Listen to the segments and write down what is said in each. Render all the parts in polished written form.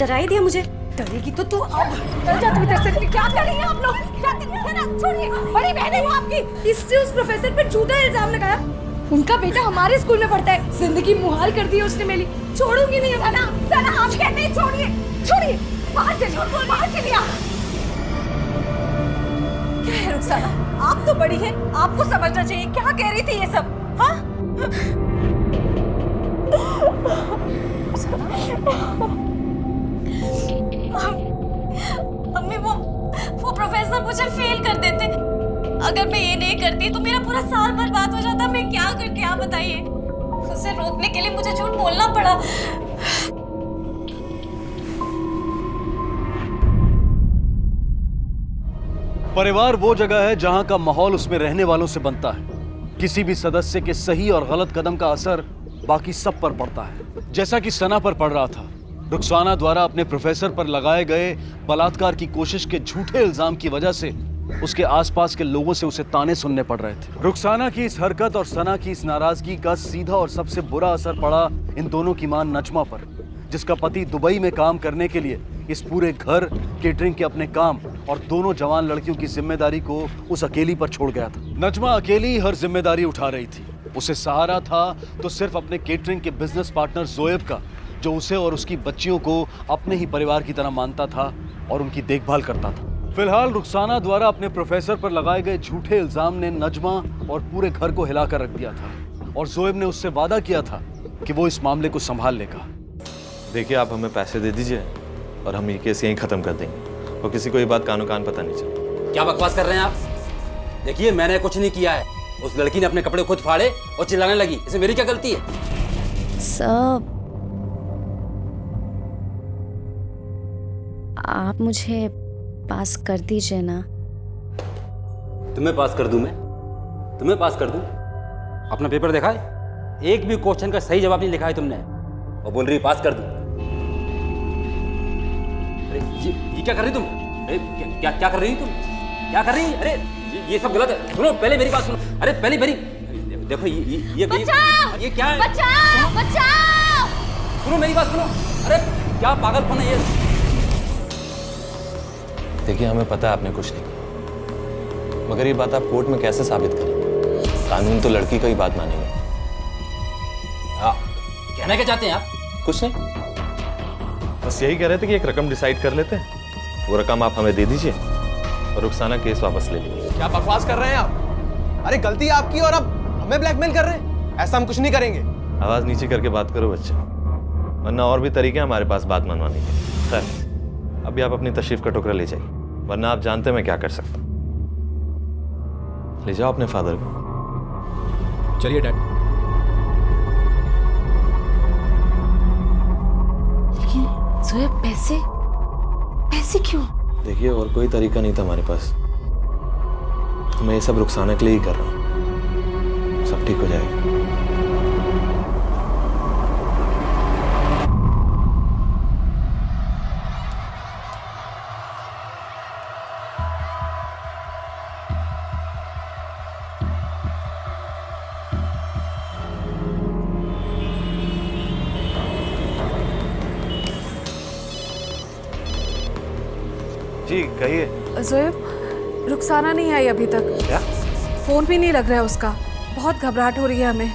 डरा ही दिया मुझे। डरेगी तो तू अब डर जा। तुम इधर से क्या कर रही हैं आप लोग? क्या कर रही हैं? ना छोड़िए, बड़ी बहन है वो आपकी। इसने उस प्रोफेसर पे झूठा इल्जाम लगाया। उनका बेटा हमारे स्कूल में पढ़ता है। जिंदगी मुहाल कर दी है उसने मेरी। छोड़ूंगी नहीं। सना सना आप कहते हैं छोड़िए छोड़िए। बाहर चलिए, बाहर चलिए आप। क्या है रुखसाना, आप तो बड़ी हैं, आपको समझना चाहिए। क्या कह रही थी ये सब? हाँ मम्मी वो प्रोफेसर मुझे फेल कर देते। अगर मैं ये नहीं करती तो मेरा पूरा साल बर्बाद हो जाता। मैं क्या करती आप बताइए। उसे रोकने के लिए मुझे झूठ बोलना पड़ा। परिवार वो जगह है जहां का माहौल उसमें रहने वालों से बनता है। किसी भी सदस्य के सही और गलत कदम का असर बाकी सब पर पड़ता है। जैसा कि सना पर पड़ रहा था। रुखसाना द्वारा अपने प्रोफेसर पर लगाए गए बलात्कार की कोशिश के झूठे इल्जाम की वजह से उसके आसपास के लोगों से उसे ताने सुनने पड़ रहे थे। रुखसाना की इस हरकत और सना की इस नाराजगी का सीधा और सबसे बुरा असर पड़ा इन दोनों की मां नजमा पर, जिसका पति दुबई में काम करने के लिए इस पूरे घर, केटरिंग के अपने काम और दोनों जवान लड़कियों की जिम्मेदारी को उस अकेली पर छोड़ गया था। नजमा अकेली हर जिम्मेदारी उठा रही थी। उसे सहारा था तो सिर्फ अपने केटरिंग के बिजनेस पार्टनर जोएब का, जो उसे और उसकी बच्चियों को अपने ही परिवार की तरह मानता था और उनकी देखभाल करता था। फिलहाल रुखसाना द्वारा अपने प्रोफेसर पर लगाए गए झूठे इल्जाम ने नजमा और पूरे घर को हिलाकर रख दिया था और जोएब ने उससे वादा किया था कि वो इस मामले को संभाल लेगा। देखिए, आप हमें पैसे दे दीजिए और हम ये केस यहीं खत्म कर देंगे और किसी को ये बात कानो कान पता नहीं चले। क्या बकवास कर रहे हैं आप? देखिए, मैंने कुछ नहीं किया है। उस लड़की ने अपने कपड़े खुद फाड़े और चिल्लाने लगी। इसमें मेरी क्या गलती है? सब आप मुझे पास कर दीजिए ना। तुम्हें पास कर दूं मैं? तुम्हें पास कर दूं? अपना पेपर देखा है? एक भी क्वेश्चन का सही जवाब नहीं लिखा है तुमने और बोल रही पास कर दूं। अरे ये क्या कर रही तुम? अरे क्या कर रही तुम? क्या कर रही? अरे ये सब गलत है। सुनो, पहले मेरी बात सुनो। अरे पहले मेरी देखो, ये क्या है? बचाओ बचाओ। सुनो मेरी बात सुनो। अरे क्या पागलपन है ये? देखिए, हमें पता है आपने कुछ नहीं किया, मगर ये बात आप कोर्ट में कैसे साबित करेंगे? कानून तो लड़की का ही बात मानेंगे। कहना क्या चाहते हैं आप? कुछ नहीं, बस यही कह रहे थे कि एक रकम डिसाइड कर लेते हैं। वो रकम आप हमें दे दीजिए और रुखसाना केस वापस ले लीजिए। क्या बकवास कर रहे हैं आप? अरे गलती आपकी और अब हमें ब्लैकमेल कर रहे हैं। ऐसा हम कुछ नहीं करेंगे। आवाज नीचे करके बात करो बच्चे, वरना और भी तरीके हैं हमारे पास बात मनवाने के। खैर, अभी आप अपनी तशरीफ का टुकड़ा ले जाइए, वरना आप जानते हैं मैं क्या कर सकता हूं। ले जाओ अपने फादर को। चलिए डैड। लेकिन जोएब, पैसे क्यों? देखिए, और कोई तरीका नहीं था हमारे पास। मैं ये सब रुखसाना के लिए ही कर रहा हूँ। सब ठीक हो जाएगा। जी कहिए। जोएब, रुखसाना नहीं आई अभी तक। क्या? फोन भी नहीं लग रहा है उसका। बहुत घबराहट हो रही है हमें।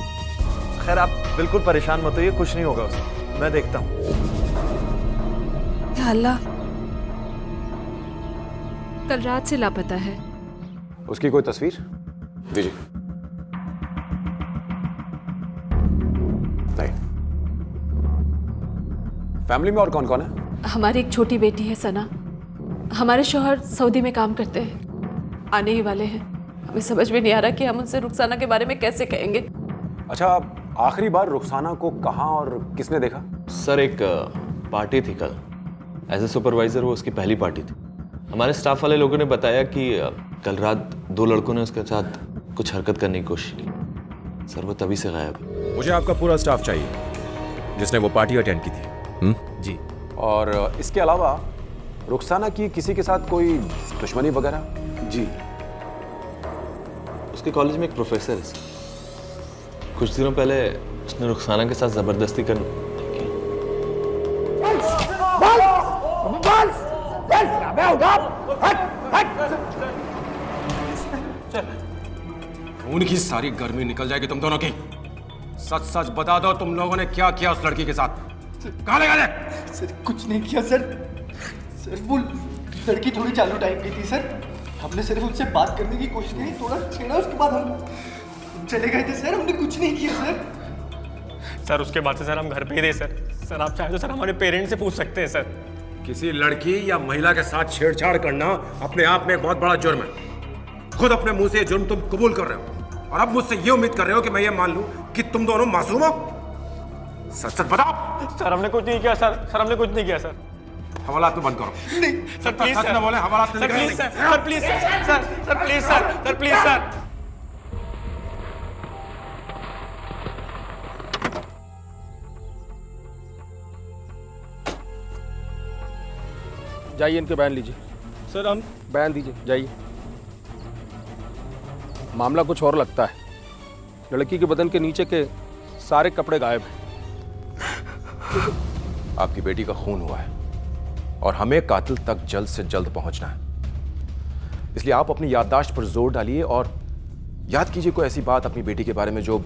खैर, आप बिल्कुल परेशान मत होइए, कुछ नहीं होगा उसे, मैं देखता हूँ। या अल्लाह, कल रात से लापता है। उसकी कोई तस्वीर दीजिए। नहीं। फैमिली में और कौन कौन है? हमारी एक छोटी बेटी है सना। हमारे शौहर सऊदी में काम करते हैं, आने ही वाले हैं। हमें समझ में नहीं आ रहा कि हम उनसे रुखसाना के बारे में कैसे कहेंगे। अच्छा, आखिरी बार रुखसाना को कहाँ और किसने देखा? सर, एक पार्टी थी कल। एज ए सुपरवाइजर वो उसकी पहली पार्टी थी। हमारे स्टाफ वाले लोगों ने बताया कि कल रात 2 लड़कों ने उसके साथ कुछ हरकत करने की कोशिश की। सर, वो तभी से गायब है। मुझे आपका पूरा स्टाफ चाहिए जिसने वो पार्टी अटेंड की थी। जी। और इसके अलावा रुखसाना की किसी के साथ कोई दुश्मनी वगैरह? जी, उसके कॉलेज में एक प्रोफेसर है सर। कुछ दिनों पहले उसने रुखसाना के साथ जबरदस्ती कर खून की सारी गर्मी निकल जाएगी तुम दोनों की। सच सच बता दो, तुम लोगों ने क्या किया उस लड़की के साथ? कहाँ ले गए? सर कुछ नहीं किया सर। सर वो लड़की थोड़ी चालू टाइप की थी सर। हमने सिर्फ उनसे बात करने की कोशिश की, थोड़ा छेड़ा, उसके बाद हम चले गए थे सर। हमने कुछ नहीं किया सर। सर उसके बाद से सर हम घर पे ही थे सर। सर आप चाहें तो सर हमारे पेरेंट्स से पूछ सकते हैं सर। किसी लड़की या महिला के साथ छेड़छाड़ करना अपने आप में एक बहुत बड़ा जुर्म है। खुद अपने मुंह से ये जुर्म तुम कबूल कर रहे हो और अब मुझसे ये उम्मीद कर रहे हो कि मैं ये मान लूं कि तुम दोनों मासूम हो। सच सच बताओ। सर हमने कुछ नहीं किया सर। सर हमने कुछ नहीं किया सर। हवालात में बंद करो। नहीं सर प्लीज सच सर। न बोले, हवालात में sir please sir. Sir please sir. Sir please sir. Sir please sir. जाइए, इनके बयान लीजिए। सर हम बयान दीजिए, जाइए। मामला कुछ और लगता है। लड़की के बदन के नीचे के सारे कपड़े गायब हैं। आपकी बेटी का खून हुआ है और हमें कातिल तक जल्द से जल्द पहुंचना है। इसलिए आप अपनी याददाश्त पर जोर डालिए और याद कीजिए कोई ऐसी बात अपनी बेटी के बारे में जो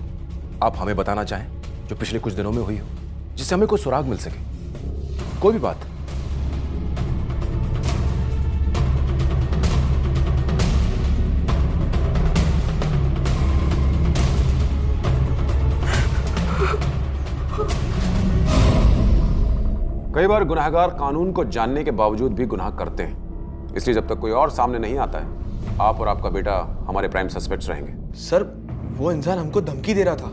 आप हमें बताना चाहें, जो पिछले कुछ दिनों में हुई हो, जिससे हमें कोई सुराग मिल सके। कोई भी बात। कई बार गुनहगार कानून को जानने के बावजूद भी गुनाह करते हैं। इसलिए जब तक कोई और सामने नहीं आता है, आप और आपका बेटा हमारे प्राइम सस्पेक्ट्स रहेंगे। सर वो इंसान हमको धमकी दे रहा था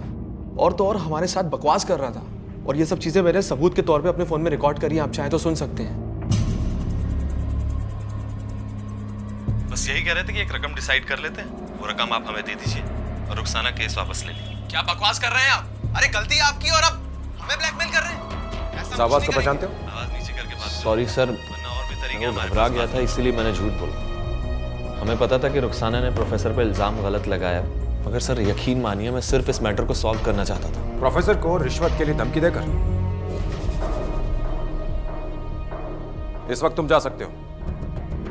और तो और हमारे साथ बकवास कर रहा था, और ये सब चीजें मैंने सबूत के तौर पे अपने फोन में रिकॉर्ड करी हैं। आप चाहे तो सुन सकते हैं। बस यही कह रहे थे कि एक रकम डिसाइड कर लेते हैं, वो रकम आप हमें दे दीजिए और रुखसाना केस वापस ले लीजिए। क्या बकवास कर रहे हैं आप? अरे गलती आपकी और अब हमें ब्लैकमेल कर रहे हैं। ऐसा आवाज कुछ को नहीं पहचानते हो? आवाज नीचे करके बात। सॉरी सर, वरना और भी तरीके वो हमारे घबरा पास गया था इसलिए मैंने झूठ बोला। हमें पता था कि रुखसाना ने प्रोफेसर पे इल्जाम गलत लगाया, मगर सर यकीन मानिए मैं सिर्फ इस मैटर को सॉल्व करना चाहता था। प्रोफेसर को रिश्वत के लिए धमकी देकर? इस वक्त तुम जा सकते हो,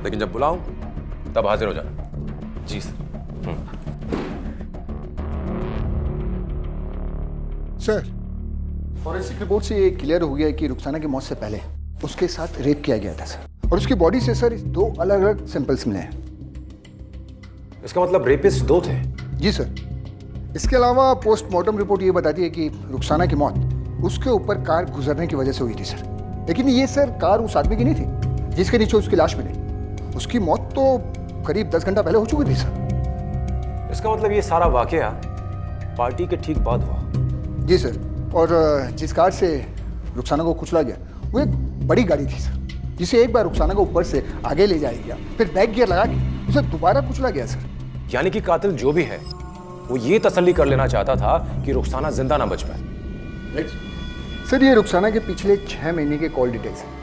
लेकिन जब बुलाऊं तब हाजिर हो जाना। जी सर। सर फॉरेंसिक रिपोर्ट से ये क्लियर हो गया है कि रुखसाना की मौत से पहले उसके साथ रेप किया गया था सर, और उसकी बॉडी से सर 2 अलग अलग सैंपल्स मिले हैं। इसका मतलब रेपिस्ट 2 थे? जी सर। इसके अलावा पोस्टमार्टम रिपोर्ट ये बताती है कि रुखसाना की मौत उसके ऊपर कार गुजरने की वजह से हुई थी सर। लेकिन ये सर कार उस आदमी की नहीं थी जिसके नीचे उसकी लाश मिली। उसकी मौत तो करीब 10 घंटा पहले हो चुकी थी सर। इसका मतलब ये सारा वाकया पार्टी के ठीक बाद हुआ? जी सर। और जिस कार से रुखसाना को कुचला गया वो एक बड़ी गाड़ी थी सर, जिसे एक बार रुखसाना को ऊपर से आगे ले जाया गया, फिर बैक गियर लगा के उसे दोबारा कुचला गया सर। यानी कि कातिल जो भी है वो ये तसल्ली कर लेना चाहता था कि रुखसाना जिंदा ना बच पाए। सर ये रुखसाना के पिछले 6 महीने के कॉल डिटेल्स हैं।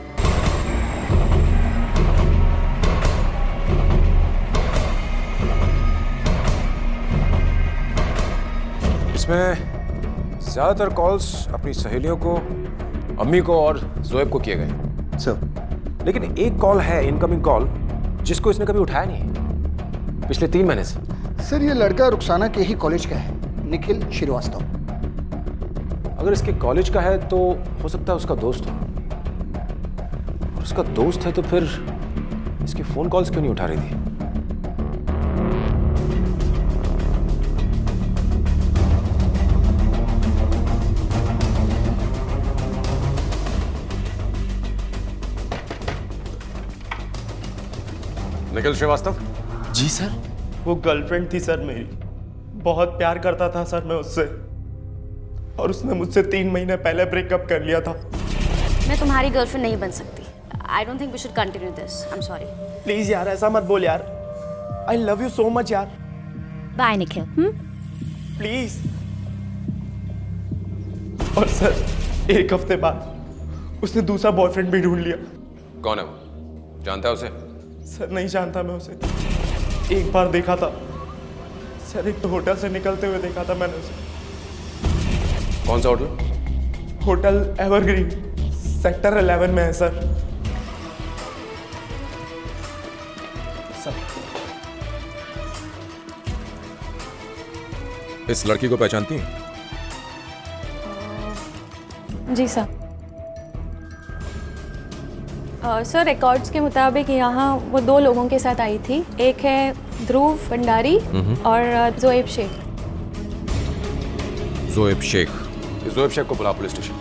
इसमें ज्यादातर कॉल्स अपनी सहेलियों को, अम्मी को और जोएब को किए गए सर। लेकिन एक कॉल है, इनकमिंग कॉल, जिसको इसने कभी उठाया नहीं पिछले 3 महीने से। सर ये लड़का रुखसाना के ही कॉलेज का है, निखिल श्रीवास्तव। अगर इसके कॉलेज का है तो हो सकता है उसका दोस्त हो, और उसका दोस्त है तो फिर इसके फोन कॉल्स क्यों नहीं उठा रही थी? निखिल श्रीवास्तव? जी सर। वो गर्लफ्रेंड थी सर मेरी, बहुत प्यार करता था सर मैं उससे, और उसने मुझसे 3 महीने पहले ब्रेकअप कर लिया था। मैं तुम्हारी गर्लफ्रेंड नहीं बन सकती। I don't think we should continue this. I am sorry. Please यार ऐसा मत बोल यार। I love you so much यार। बाय निखिल। प्लीज। और सर 1 हफ्ते बाद उसने दूसरा बॉयफ्रेंड भी ढूंढ लिया। कौन है वो? जानता है उसे? सर नहीं जानता मैं उसे, एक बार देखा था सर, एक तो होटल से निकलते हुए देखा था मैंने उसे। कौन सा होटल? होटल एवरग्रीन, सेक्टर 11 में है सर। इस लड़की को पहचानती हैं? जी सर। सर रिकॉर्ड्स के मुताबिक यहाँ वो 2 लोगों के साथ आई थी। एक है ध्रुव भंडारी और जोएब शेख। जोएब शेख। इस जोएब शेख को बुला पुलिस स्टेशन,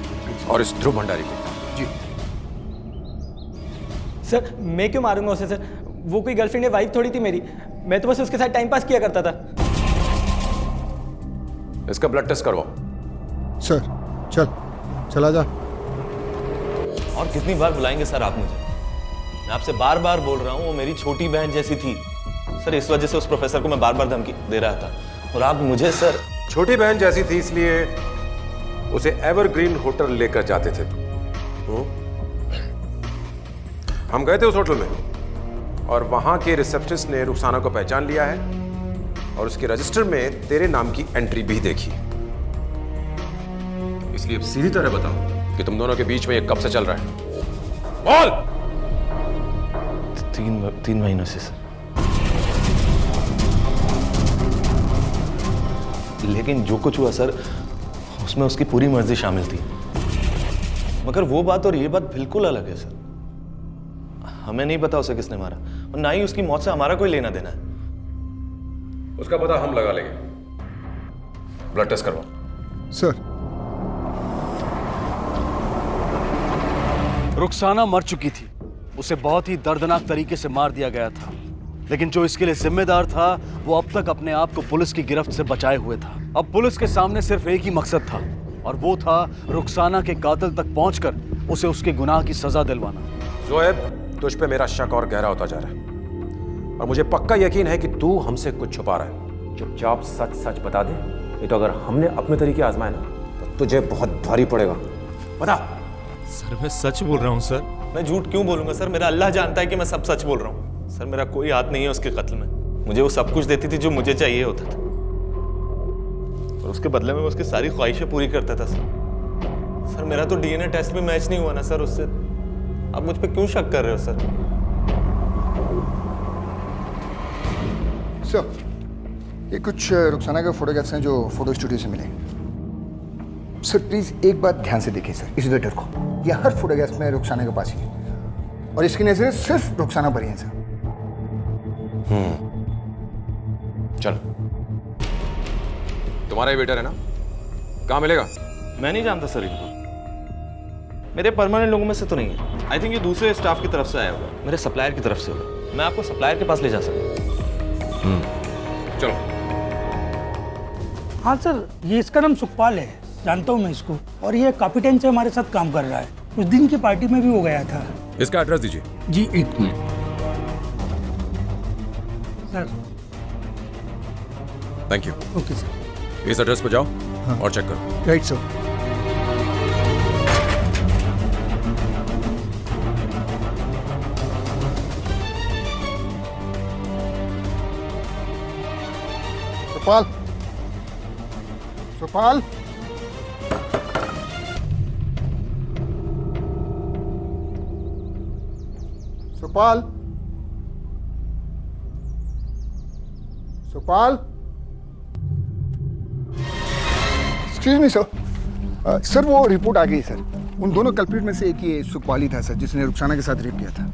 और इस ध्रुव भंडारी को। जी। सर मैं क्यों मारूंगा उसे सर? वो कोई गर्लफ्रेंड या वाइफ थोड़ी थी मेरी। मैं तो बस उसके साथ टाइम पास किया करता था। इसका ब्लड टेस्ट करवाओ। सर चला जा। और कितनी बार बुलाएंगे सर आप मुझे? मैं आपसे बार बार बोल रहा हूँ, वो मेरी छोटी बहन जैसी थी सर। इस वजह से उस प्रोफेसर को मैं बार बार धमकी दे रहा था, और आप मुझे सर। छोटी बहन जैसी थी इसलिए उसे एवरग्रीन होटल लेकर जाते थे। हम गए थे उस होटल में, और वहां के रिसेप्शनिस्ट ने रुखसाना को पहचान लिया है, और उसके रजिस्टर में तेरे नाम की एंट्री भी देखी। इसलिए अब सीधी तरह बताओ कि तुम दोनों के बीच में ये कब से चल रहा है? बोल। 3 महीनों से सर। लेकिन जो कुछ हुआ सर, उसमें उसकी पूरी मर्जी शामिल थी। मगर वो बात और ये बात बिल्कुल अलग है सर। हमें नहीं पता उसे किसने मारा, और ना ही उसकी मौत से हमारा कोई लेना देना है। उसका पता हम लगा लेंगे। ब्लड टेस्ट करवाओ। सर। रुखसाना मर चुकी थी। उसे बहुत ही दर्दनाक तरीके से मार दिया गया था, लेकिन जो इसके लिए जिम्मेदार था वो अब तक अपने आप को पुलिस की गिरफ्त से बचाए हुए था। अब पुलिस के सामने सिर्फ एक ही मकसद था, और वो था रुखसाना के कातिल तक पहुंचकर उसे उसके गुनाह की सजा दिलवाना। जोएब, तुझ पे मेरा शक और गहरा होता जा रहा है, और मुझे पक्का यकीन है कि तू हमसे कुछ छुपा रहा है। चुपचाप सच सच बता दे, नहीं तो अगर हमने अपने तरीके आजमाए ना तो तुझे बहुत भारी पड़ेगा। बता। सर मैं सच बोल रहा हूँ सर। मैं झूठ क्यों बोलूंगा सर? मेरा अल्लाह जानता है कि मैं सब सच बोल रहा हूँ सर। मेरा कोई हाथ नहीं है उसके कत्ल में। मुझे वो सब कुछ देती थी जो मुझे चाहिए होता था, और उसके बदले में मैं उसकी सारी ख्वाहिशें पूरी करता था सर। सर मेरा तो डीएनए टेस्ट भी मैच नहीं हुआ ना सर उससे। आप मुझ पे क्यों शक कर रहे हो सर? सर, ये कुछ रुखसाना के फोटोग्राफ्स हैं जो फोटो स्टूडियो से मिले। सर प्लीज एक बात ध्यान से देखिए सर, इस वेटर को। ये हर फोटोग्राफ में रुखसाना के पास ही है, और इसकी नजरें सिर्फ रुखसाना पर ही हैं सर। चल, तुम्हारा ही वेटर है ना? कहाँ मिलेगा? मैं नहीं जानता सर इनको। मेरे परमानेंट लोगों में से तो नहीं है। आई थिंक ये दूसरे स्टाफ की तरफ से आया होगा, मेरे सप्लायर की तरफ से होगा। मैं आपको सप्लायर के पास ले जा सकता हूँ। चलो। हाँ सर, ये इसका नाम सुखपाल है, जानता हूँ मैं इसको, और ये काफी टाइम से हमारे साथ काम कर रहा है। उस दिन की पार्टी में भी वो गया था। इसका एड्रेस दीजिए। जी एक minute sir. Thank you. Okay sir. इस एड्रेस पर जाओ और चेक करो। Right sir. Sukhpal, Sukhpal, Sukhpal, Sukhpal. Excuse me sir. Sir वो रिपोर्ट आ गई सर। उन दोनों कल्प्रिट में से एक ये सुखपाल ही था सर, जिसने रुखसाना के साथ रेप किया था।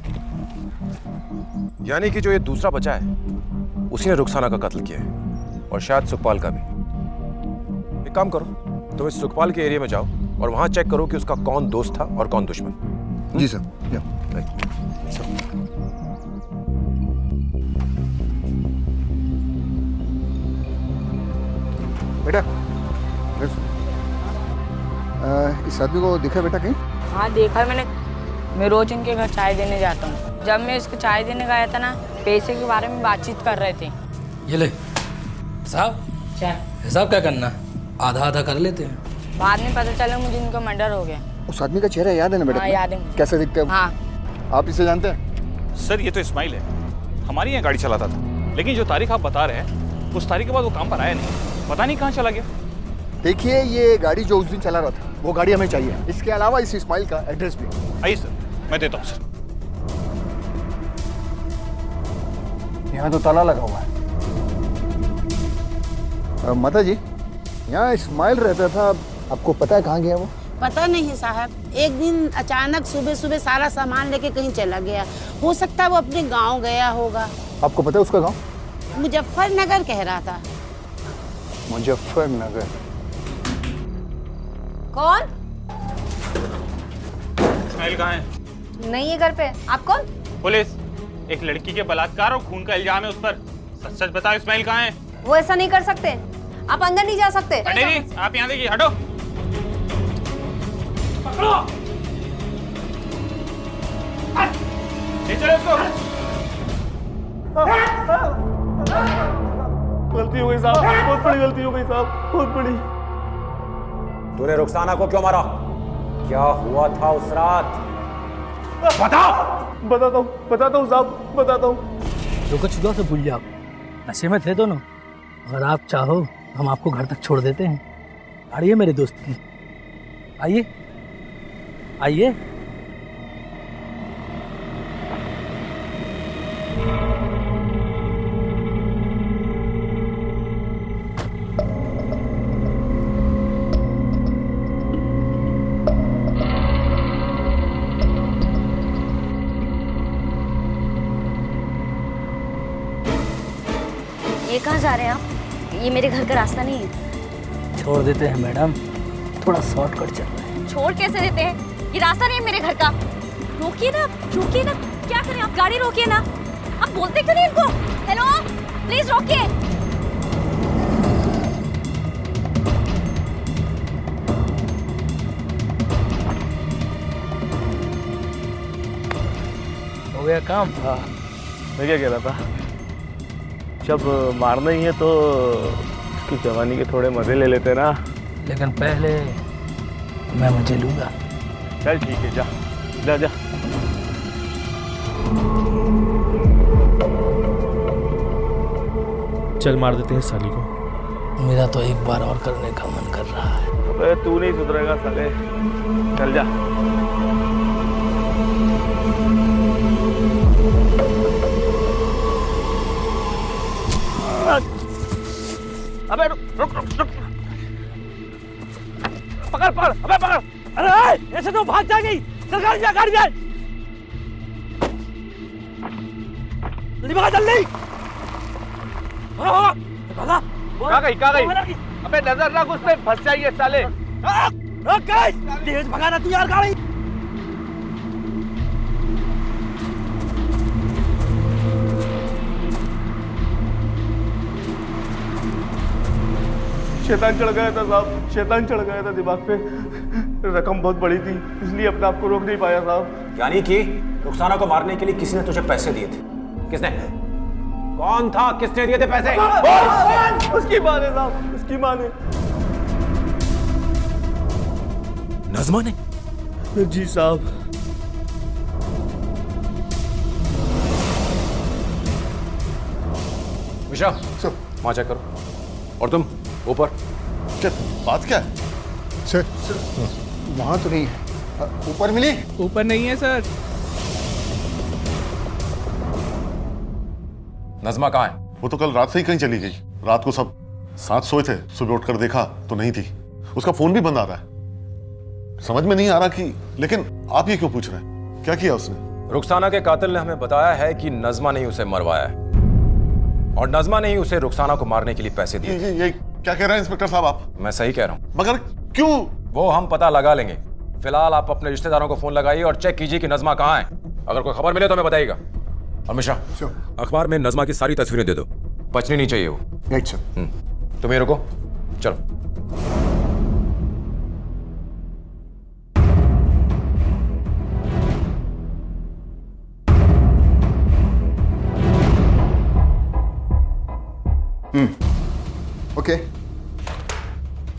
यानी कि जो ये दूसरा बचा है उसी ने रुखसाना का कत्ल किया है, और शायद सुखपाल का भी। एक काम करो, तुम इस सुखपाल के एरिया में जाओ और वहां चेक करो कि उसका कौन दोस्त था और कौन दुश्मन। जी सर। राइट। बेटा, इस आदमी को देखा बेटा कहीं? हाँ देखा है मैंने। मैं रोज इनके घर चाय देने जाता हूँ। जब मैं इसको चाय देने गया था ना, पैसे के बारे में बातचीत कर रहे थे। ये ले साहब, क्या हिसाब क्या करना, आधा आधा कर लेते हैं। बाद में पता चला मुझे इनका मर्डर हो गया। उस आदमी का चेहरा याद है ना बेटा? हाँ याद है। कैसे दिखते हैं? हाँ। आप इसे जानते हैं? सर ये तो इस्माइल है, हमारी यहाँ गाड़ी चलाता था, लेकिन जो तारीख आप बता रहे हैं उस तारीख के बाद वो काम पर आया नहीं, पता नहीं कहाँ चला गया। देखिए, ये गाड़ी जो उस दिन चला रहा था वो गाड़ी हमें चाहिए। इसके अलावा इस इस्माइल का एड्रेस भी। आइए सर, मैं देता हूँ सर। यहाँ तो ताला लगा हुआ है। माता जी, यहाँ इस्माइल रहता था, आपको पता है कहाँ गया वो? पता नहीं साहब, एक दिन अचानक सुबह सुबह सारा सामान लेके कहीं चला गया। हो सकता है वो अपने गांव गया होगा। आपको पता है उसका गांव? मुजफ्फरनगर कह रहा था। मुजफ्फरनगर? कौन? इस्माइल कहाँ है? नहीं है घर पे। आप कौन? पुलिस। एक लड़की के बलात्कार और खून का इल्जाम है उस पर। सच सच बताओ इस्माइल कहाँ है? वो ऐसा नहीं कर सकते, आप अंदर नहीं जा सकते। अटेरी, आप यहाँ देखिए, हटो। पकड़ो। ले चलो इसको। गलती हो गई साहब, बहुत बड़ी गलती हो गई साहब, बहुत बड़ी। तूने रुखसाना को क्यों मारा? क्या हुआ था उस रात? बता। बताता हूँ साहब, बताता हूँ। जो कुछ हुआ तो भूल जाओ, नशे में थे दोनों। अगर आप चाहो हम आपको घर तक छोड़ देते हैं। आइए मेरे दोस्त की, आइए आइए। ये कहाँ जा रहे हैं आप? ये मेरे घर का रास्ता नहीं है। छोड़ देते हैं मैडम, थोड़ा शॉर्टकट चल रहा है। छोड़ कैसे देते हैं? ये रास्ता नहीं है मेरे घर का। रोकिए ना, रोकिए ना। क्या करें आप? गाड़ी रोकिए ना। आप बोलते क्यों नहीं इनको? हेलो, प्लीज रोकिए। हो गया काम? मैं क्या कह रहा था, जब मारना ही है तो उसकी जवानी के थोड़े मजे ले लेते ना। लेकिन पहले मैं मजे लूंगा। चल ठीक है, जा जा जा। चल मार देते हैं साली को। मेरा तो एक बार और करने का मन कर रहा है। अबे तू नहीं सुधरेगा साले, चल जा। अबे रुक रुक रुक रुक। पकड़ पकड़, अबे पकड़। अरे ऐसे तो भाग जाएगी। चल गाड़ी जा, गाड़ी जा। जल्दी भागा, जल्दी भागा। कहाँ गई? अबे नजर रख उस पे, फंस जाइए साले। रुक गई, तेज भगाना तू यार गाड़ी। शैतान चढ़ गया था साहब, शैतान चढ़ गया था दिमाग पे। रकम बहुत बड़ी थी, इसलिए अपने आप को रोक नहीं पाया साहब। यानी कि रुखसाना को मारने के लिए किसी ने तुझे पैसे दिए थे? किसने? कौन था? किसने दिए थे पैसे? उसकी माँ ने साहब, उसकी माँ ने। नज़मा ने? जी साहब। मिश्रा, वहाँ चेक करो। और तुम ऊपर। बात क्या है? सर वहाँ तो नहीं है। ऊपर मिली? ऊपर नहीं है सर। नज़मा कहाँ है? वो तो कल रात से ही कहीं चली गई। रात को सब साथ सोए थे, सुबह उठकर देखा तो नहीं थी। उसका फोन भी बंद आ रहा है। समझ में नहीं आ रहा कि, लेकिन आप ये क्यों पूछ रहे हैं? क्या किया उसने? रुखसाना के कातिल ने हमें बताया है कि नज़मा ने ही उसे मरवाया है और नज़मा ने ही उसे रुखसाना को मारने के लिए पैसे दिए। ये क्या कह रहे हैं इंस्पेक्टर साहब आप? मैं सही कह रहा हूँ। मगर क्यों? वो हम पता लगा लेंगे। फिलहाल आप अपने रिश्तेदारों को फोन लगाइए और चेक कीजिए कि नज़मा कहाँ है। अगर कोई खबर मिले तो हमें बताइएगा। और मिश्रा, अखबार में नज़मा की सारी तस्वीरें दे दो, बचनी नहीं चाहिए वो। Right sir. तुम ये रुको, चलो। ओके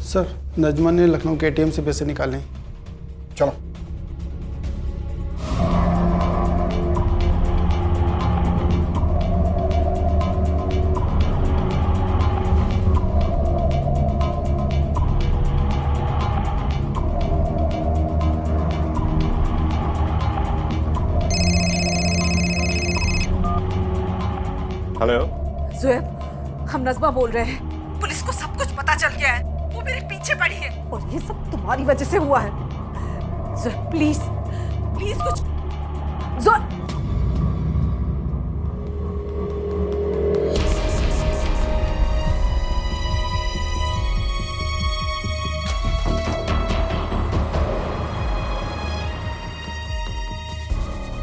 सर, नजमा ने लखनऊ के एटीएम से पैसे निकाले। चलो। हेलो ज़ुएब, हम नज़मा बोल रहे हैं। पुलिस को सब कुछ पता चल गया है। वो मेरे पीछे पड़ी है और ये सब तुम्हारी वजह से हुआ है। जोया प्लीज प्लीज कुछ जोया।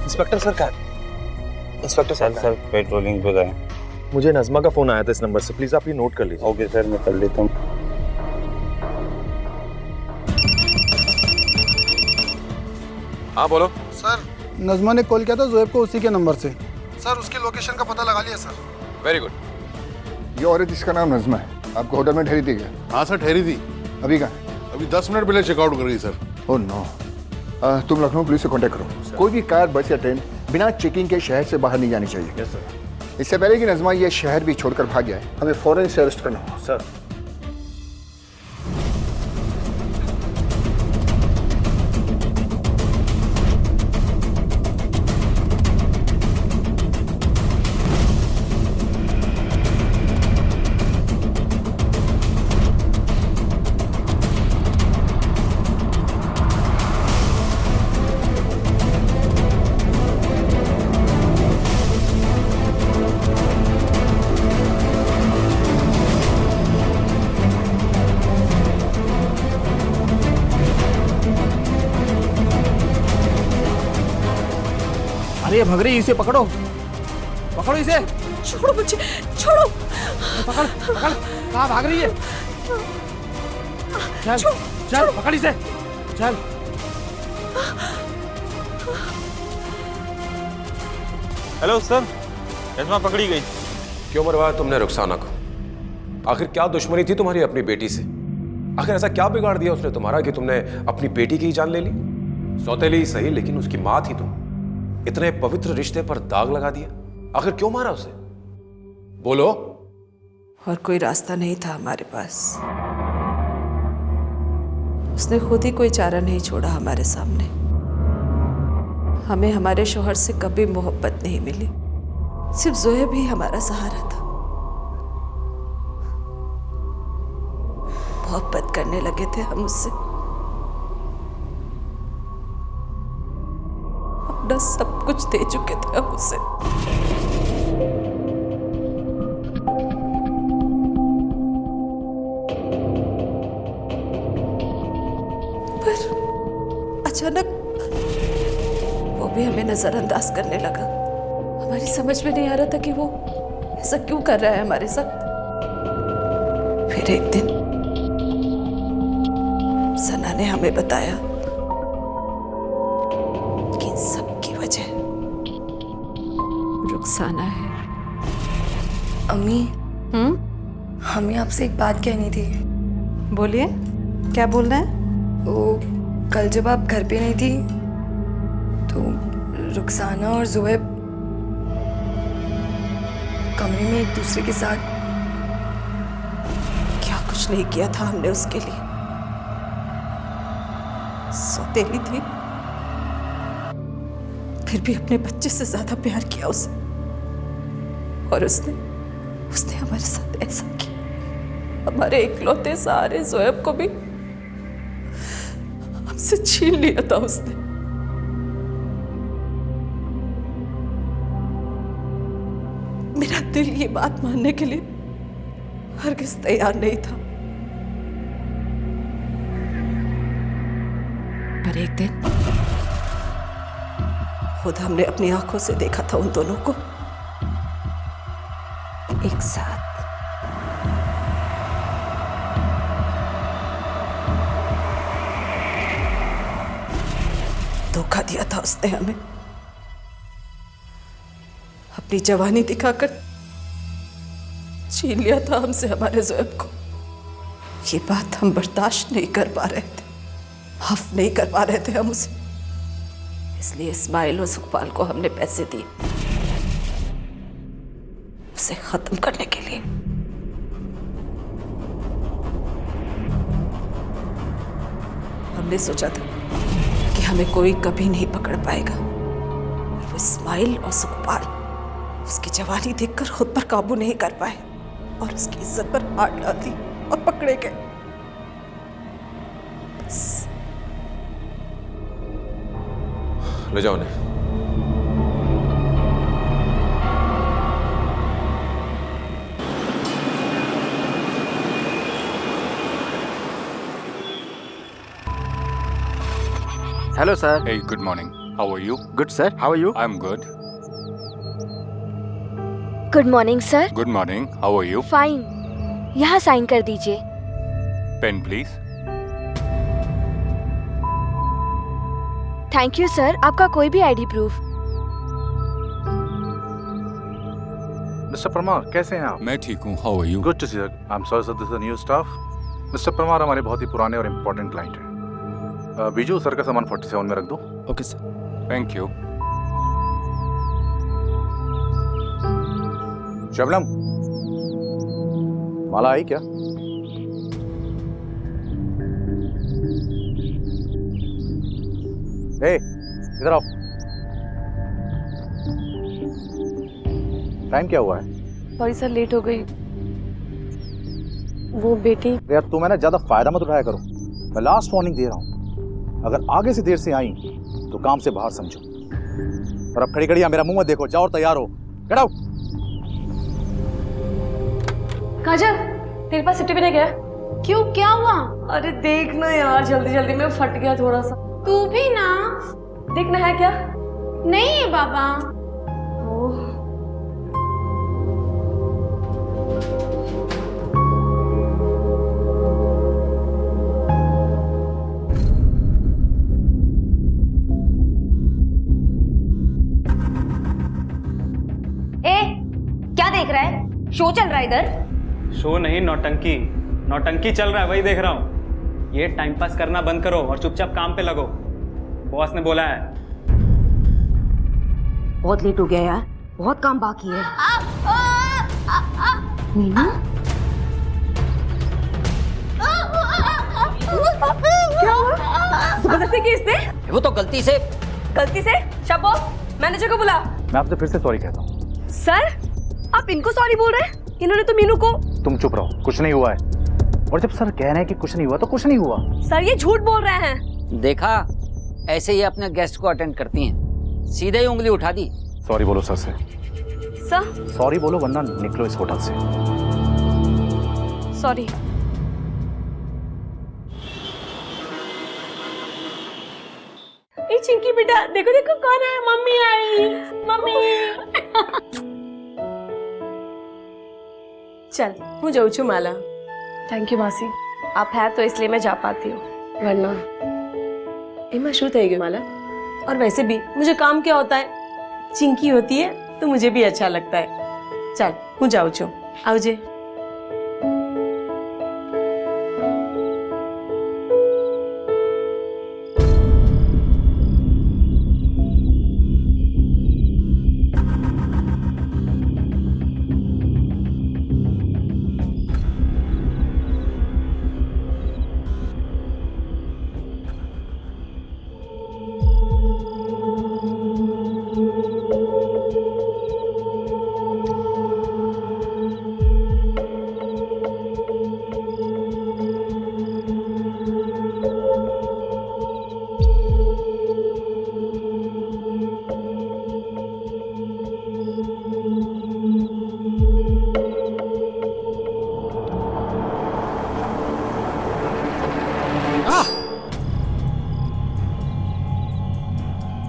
इंस्पेक्टर सर कहाँ? इंस्पेक्टर सर पेट्रोलिंग पे गए। मुझे नज़मा का फोन आया था इस नंबर से, प्लीज आप ये नोट कर लीजिए। ओके सर, मैं कर लेता हूँ। हाँ बोलो सर, नजमा ने कॉल किया था जोएब को उसी के नंबर से। सर उसकी लोकेशन का पता लगा लिया सर। Very good. ये औरत जिसका नाम नजमा है आपको होटल में ठहरी थी क्या? हाँ सर ठहरी थी। अभी कहाँ? अभी 10 मिनट पहले चेकआउट कर गई सर। Oh no. तुम लखनऊ पुलिस से कांटेक्ट करो। कोई भी कार, बस या ट्रेन बिना चेकिंग के शहर से बाहर नहीं जानी चाहिए। Yes sir. इससे पहले कि नजमा ये शहर भी छोड़कर भाग जाए, हमें फौरन इसे अरेस्ट करना होगा। सर अरे भग रही, इसे पकड़ो, पकड़ो इसे। छोड़ो मुझे, छोड़ो। पकड़ पकड़, कहाँ भाग रही है? चल चल पकड़ इसे, चल। हेलो सर, नज़मा पकड़ी गई। क्यों मरवाया तुमने रुखसाना को? आखिर क्या दुश्मनी थी तुम्हारी अपनी बेटी से? आखिर ऐसा क्या बिगाड़ दिया उसने तुम्हारा कि तुमने अपनी बेटी की ही जान ले ली? सौतेली ही सही, लेकिन उसकी मां थी तुम। इतने पवित्र रिश्ते पर दाग लगा दिया। आखिर क्यों मारा उसे? बोलो। और कोई रास्ता नहीं था हमारे पास। उसने खुद ही कोई चारा नहीं छोड़ा हमारे सामने। हमें हमारे शौहर से कभी मोहब्बत नहीं मिली, सिर्फ जोएब ही हमारा सहारा था। मोहब्बत करने लगे थे हम उससे, अपना सब कुछ दे चुके थे हम उसे। पर अचानक वो भी हमें नजरअंदाज करने लगा। हमारी समझ में नहीं आ रहा था कि वो ऐसा क्यों कर रहा है हमारे साथ। फिर एक दिन सना ने हमें बताया कि इन सब की वजह रुखसाना है। अम्मी, हमें आपसे एक बात कहनी थी। बोलिए, क्या बोलना है? वो कल जब आप घर पे नहीं थी तो रुखसाना और जोएब कमरे में एक दूसरे के साथ। क्या कुछ नहीं किया था हमने उसके लिए। सौतेली थी, फिर भी अपने बच्चे से ज्यादा प्यार किया उसे। और उसने हमारे साथ ऐसा किया। हमारे इकलौते सहारे जोएब को भी हमसे छीन लिया था उसने। मेरा दिल ये बात मानने के लिए हरगिज तैयार नहीं था। पर एक दिन खुद हमने अपनी आंखों से देखा था उन दोनों को एक साथ। धोखा दिया था उसने हमें, अपनी जवानी दिखाकर छीन लिया था हमसे हमारे जोएब को। ये बात हम बर्दाश्त नहीं कर पा रहे थे, माफ नहीं कर पा रहे थे हम उसे। इसलिए इस्माइल और सुखपाल को हमने पैसे दिए उसे खत्म करने के लिए। हमने सोचा था कि हमें कोई कभी नहीं पकड़ पाएगा। वो इस्माइल और सुखपाल उसकी जवानी देखकर खुद पर काबू नहीं कर पाए और उसकी इज्जत पर हाथ डाल दी और पकड़े गए। ले जाओ उन्हें। Hello, sir. Hey, good morning. How are you? Good, sir. How are you? I'm good. Good morning sir. Good morning. How are you? Fine. यहाँ साइन कर दीजिए। Pen, please. Thank you sir. आपका कोई भी आईडी प्रूफ। मिस्टर परमार, कैसे हैं आप? मैं ठीक हूँ। How are you? Good to see you. I am sorry sir, this is the new staff. Mister Parmar हमारे बहुत ही पुराने और इम्पोर्टेंट क्लाइंट हैं। बीजू सर का सामान 47 में रख दो। Okay sir. Thank you. Shabnam, Mala आई क्या? ए, इधर आओ। टाइम क्या हुआ है? सॉरी सर, लेट हो गई। वो बेटी। यार तुम है ना ज्यादा फायदा मत उठाया करो। मैं लास्ट वार्निंग दे रहा हूँ, अगर आगे से देर से आई तो काम से बाहर समझो। और अब खड़ी खड़ी मेरा मुंह मत देखो, जाओ और तैयार हो। Get out. काजल, तेरे पास सिफ्टी भी नहीं गया? क्यों, क्या हुआ? अरे देख ना यार, जल्दी जल्दी में फट गया थोड़ा सा। तू भी ना। देखना है क्या? नहीं है बाबा। क्या देख रहा है? शो चल रहा है इधर। शो नहीं, नौटंकी। नौटंकी चल रहा है, वही देख रहा हूँ। ये टाइम पास करना बंद करो और चुपचाप काम पे लगो। बॉस ने बोला है। बहुत लेट हो गया यार, बहुत काम बाकी है। मीनू, क्या हुआ? जबरदस्ती की इसने? वो तो गलती से। गलती से? शबो, मैनेजर को बुला। मैं आपसे फिर से सॉरी कहता हूँ। सर, आप इनको सॉरी बोल रहे हैं? इन्होंने तो मीनू को। तुम चुप रहो, कुछ नहीं हुआ है। और जब सर कह रहे हैं कि कुछ नहीं हुआ तो कुछ नहीं हुआ। सर ये झूठ बोल रहे हैं। देखा, ऐसे ही अपने गेस्ट को अटेंड करती हैं। सीधे ही उंगली उठा दी। सॉरी बोलो सर से। सर सॉरी बोलो वरना निकलो इस होटल से। सॉरी। ए चिंकी बेटा, देखो देखो कौन है। मम्मी आई। मम्मी। चल, હું जाऊँ છું माला। थैंक यू मासी। आप है तो इसलिए मैं जा पाती हूँ, वरना एमा शू થઈ ગયું माला। और वैसे भी मुझे काम क्या होता है, चिंकी होती है तो मुझे भी अच्छा लगता है। चल, હું जाऊँ છું। आवजे।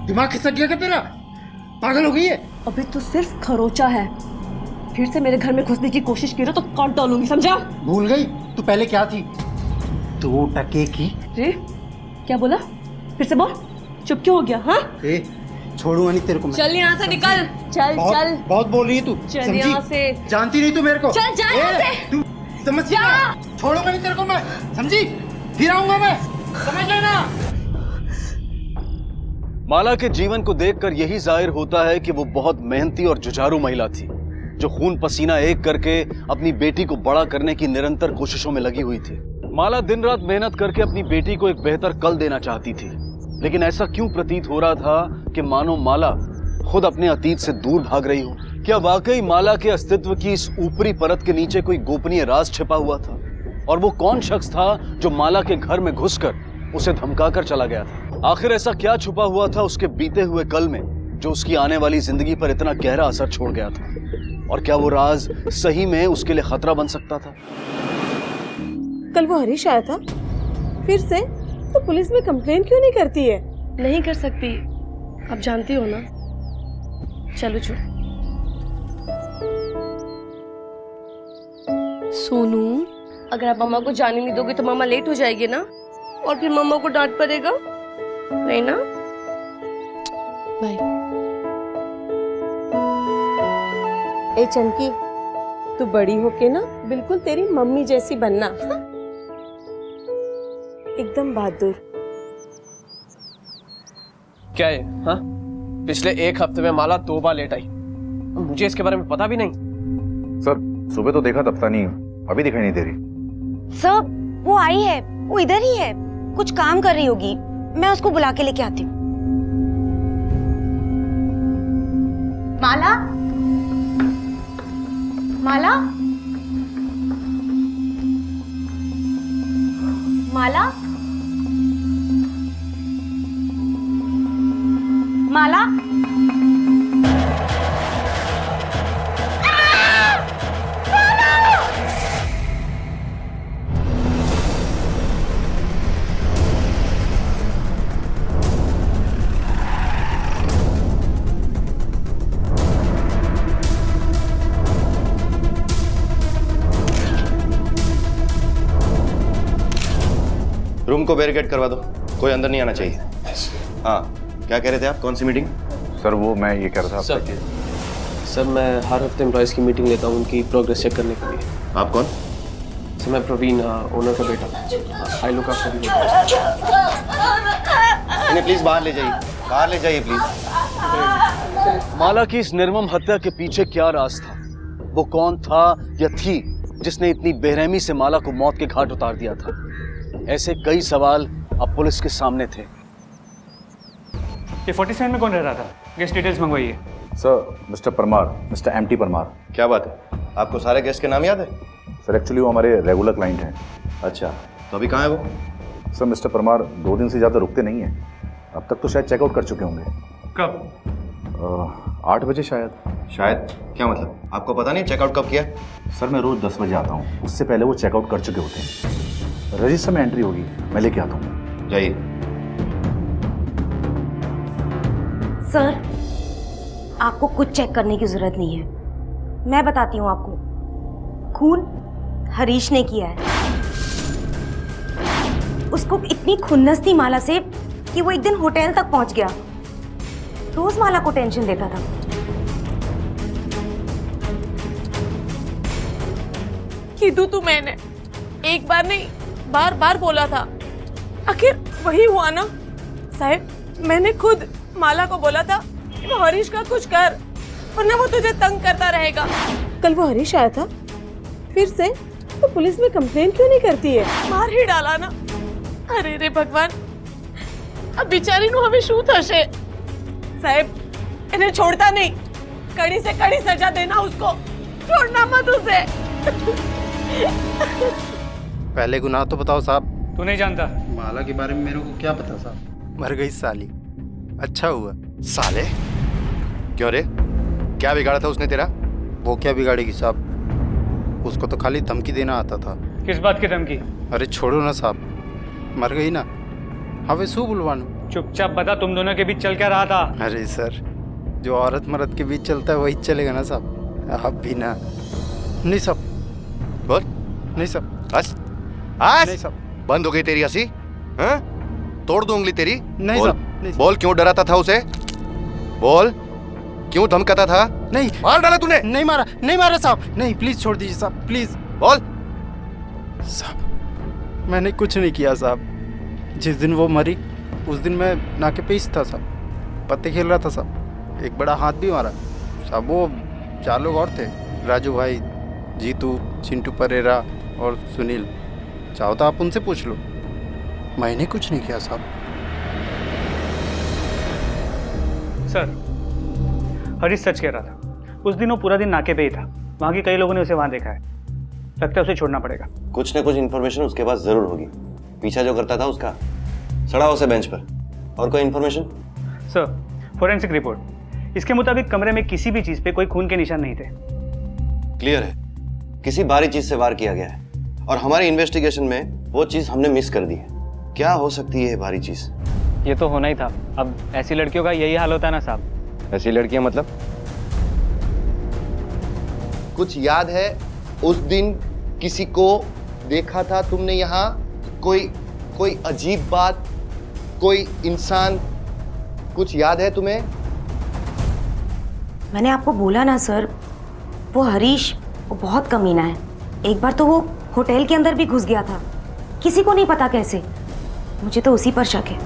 दिमाग खिसक गया क्या तेरा? पागल हो गई है? अभी तो सिर्फ खरोचा है, फिर से मेरे घर में घुसने की कोशिश की तो काट डालूंगी, समझा? भूल गई तू पहले क्या थी? 2 टके की। रे, क्या बोला? फिर से बोल। चुप क्यों हो गया? हाँ, छोड़ूंगा नहीं तेरे को मैं। चल यहाँ से निकल। चल चल। बहुत बोल रही है तू। चल यहाँ से। जानती नहीं तू मेरे को। चल जा यहाँ से। तू समझ जा। छोड़ूंगा नहीं तेरे को मैं, समझी? फिर आऊंगा मैं, समझ लेना। माला के जीवन को देखकर यही जाहिर होता है कि वो बहुत मेहनती और जुझारू महिला थी, जो खून पसीना एक करके अपनी बेटी को बड़ा करने की निरंतर कोशिशों में लगी हुई थी। माला दिन रात मेहनत करके अपनी बेटी को एक बेहतर कल देना चाहती थी, लेकिन ऐसा क्यों प्रतीत हो रहा था कि मानो माला खुद अपने अतीत से दूर भाग रही हो। क्या वाकई माला के अस्तित्व की इस ऊपरी परत के नीचे कोई गोपनीय राज छिपा हुआ था? और वो कौन शख्स था जो माला के घर में घुसकर उसे धमकाकर चला गया था। आखिर ऐसा क्या छुपा हुआ था उसके बीते हुए कल में जो उसकी आने वाली जिंदगी पर इतना गहरा असर छोड़ गया था? और क्या वो राज सही में उसके लिए खतरा बन सकता था? कल वो हरीश आया था फिर से, तो पुलिस में कंप्लेन क्यों नहीं करती है? नहीं कर सकती, आप जानती हो ना। चलो चलो। सोनू, अगर आप मम्मा को जाने नहीं दोगे तो मम्मा लेट हो जाएगी ना, और फिर मम्मा को डांट पड़ेगा, नहीं ना? बाय। ए चंकी, तू बड़ी होके ना बिल्कुल तेरी मम्मी जैसी बनना, हाँ? एकदम बहादुर। क्या है? हाँ, पिछले एक हफ्ते में माला 2 बार लेट आई, मुझे इसके बारे में पता भी नहीं। सर सुबह तो देखा, तब तक नहीं, अभी दिखाई नहीं दे रही। सर वो आई है, वो इधर ही है, कुछ काम कर रही होगी, मैं उसको बुला के लेके आती हूँ। माला, माला, माला, माला, रूम को बैरिकेड करवा दो, कोई अंदर नहीं आना चाहिए। हाँ, क्या कह रहे थे आप? कौन सी मीटिंग? सर वो मैं ये कह रहा था सर मैं हर हफ्ते एम्प्लॉयज़ की मीटिंग लेता हूँ उनकी प्रोग्रेस चेक करने के लिए। आप कौन? सर मैं प्रवीण, ओनर का बेटा। I look after you. इन्हें प्लीज बाहर ले जाइए, बाहर ले जाइए प्लीज। माला की इस निर्मम हत्या के पीछे क्या राज था? वो कौन था या थी जिसने इतनी बेरहमी से माला को मौत के घाट उतार दिया था? ऐसे कई सवाल अब पुलिस के सामने थे। ये 47 में कौन रह रहा था? गेस्ट डिटेल्स मंगवाइए। Sir mister Parmar, mister MT Parmar. क्या बात है, आपको सारे गेस्ट के नाम याद है? सर एक्चुअली वो हमारे रेगुलर क्लाइंट हैं। अच्छा, तो अभी कहाँ है वो? सर मिस्टर परमार 2 दिन से ज़्यादा रुकते नहीं हैं, अब तक तो शायद चेकआउट कर चुके होंगे। कब? 8 बजे शायद। शायद क्या मतलब? आपको पता नहीं चेकआउट कब किया? सर मैं रोज 10 बजे आता हूँ, उससे पहले वो चेकआउट कर चुके होते हैं। रजिस्टर में एंट्री होगी, मैं लेके आता हूँ। जाइए। सर आपको कुछ चेक करने की जरूरत नहीं है, मैं बताती हूँ आपको। खून हरीश ने किया है। उसको इतनी खुन्नस थी माला से कि वो एक दिन होटल तक पहुंच गया, रोज माला को टेंशन देता था। कीधु तू मैंने एक बार नहीं बार बार बोला था, आखिर वही हुआ ना। साहब मैंने खुद माला को बोला था कि वो हरीश का कुछ कर, वरना वो तुझे तंग करता रहेगा। कल वो हरीश आया था फिर से, तो पुलिस में कंप्लेन क्यों नहीं करती है? मार ही डाला ना। अरे रे भगवान, अब बेचारी नु हमें शू थशे। साहब इन्हें छोड़ता नहीं, कड़ी से कड़ी सजा देना उसको, छोड़ना मत उसे। पहले गुनाह तो बताओ साहब। तू नहीं जानता? माला के बारे में मेरे को क्या पता साहब? मर गई साली, अच्छा हुआ। साले? क्यों रे, क्या बिगाड़ा था उसने तेरा? वो क्या बिगाड़ेगी साहब, उसको तो खाली धमकी देना आता था। किस बात की धमकी? अरे छोड़ो ना साहब, मर गई ना, हवे शू बुलवानू। चुपचाप बता, तुम दोनों के बीच चल क्या रहा था? अरे सर, जो औरत मर्द के बीच चलता है वही चलेगा ना साहब, आप भी ना। नहीं साहब। बोल। नहीं साहब। हंस हंस। नहीं साहब। बंद हो गई तेरी हंसी? हाँ? तोड़ दूं उंगली तेरी? नहीं बोल। साहब। बोल, क्यों डराता था उसे? बोल, क्यों धमकाता था? नहीं। मार डाला तूने? नहीं मारा, नहीं मारा साहब, नहीं, प्लीज छोड़ दीजिए साहब, प्लीज। बोल। साहब मैंने कुछ नहीं किया साहब, जिस दिन वो मरी उस दिन मैं नाके पे ही था साहब, पत्ते खेल रहा था साहब, एक बड़ा हाथ भी मारा साहब। वो 4 लोग और थे, राजू भाई, जीतू, चिंटू परेरा और सुनील, चाहो तो आप उनसे पूछ लो, मैंने कुछ नहीं किया साहब। सर हरीश सच कह रहा था, उस दिन वो पूरा दिन नाके पे ही था, वहाँ के कई लोगों ने उसे वहाँ देखा है, लगता है उसे छोड़ना पड़ेगा। कुछ ना कुछ इन्फॉर्मेशन उसके पास जरूर होगी, पीछा जो करता था उसका, चढ़ाओ उसे बेंच पर। और कोई इन्फॉर्मेशन? सर, फोरेंसिक रिपोर्ट इसके मुताबिक कमरे में किसी भी चीज पे कोई खून के निशान नहीं थे। क्लियर है, किसी भारी चीज से वार किया गया है और हमारी इन्वेस्टिगेशन में वो चीज हमने मिस कर दी है। क्या हो सकती है ये भारी चीज? ये तो होना ही था। अब ऐसी लड़कियों का यही हाल होता है ना साहब। ऐसी लड़कियां मतलब? कुछ याद है उस दिन किसी को देखा था तुमने यहाँ? कोई अजीब बात, कोई इंसान, कुछ याद है तुम्हें? मैंने आपको बोला ना सर, वो हरीश वो बहुत कमीना है। एक बार तो वो होटल के अंदर भी घुस गया था, किसी को नहीं पता कैसे। मुझे तो उसी पर शक है।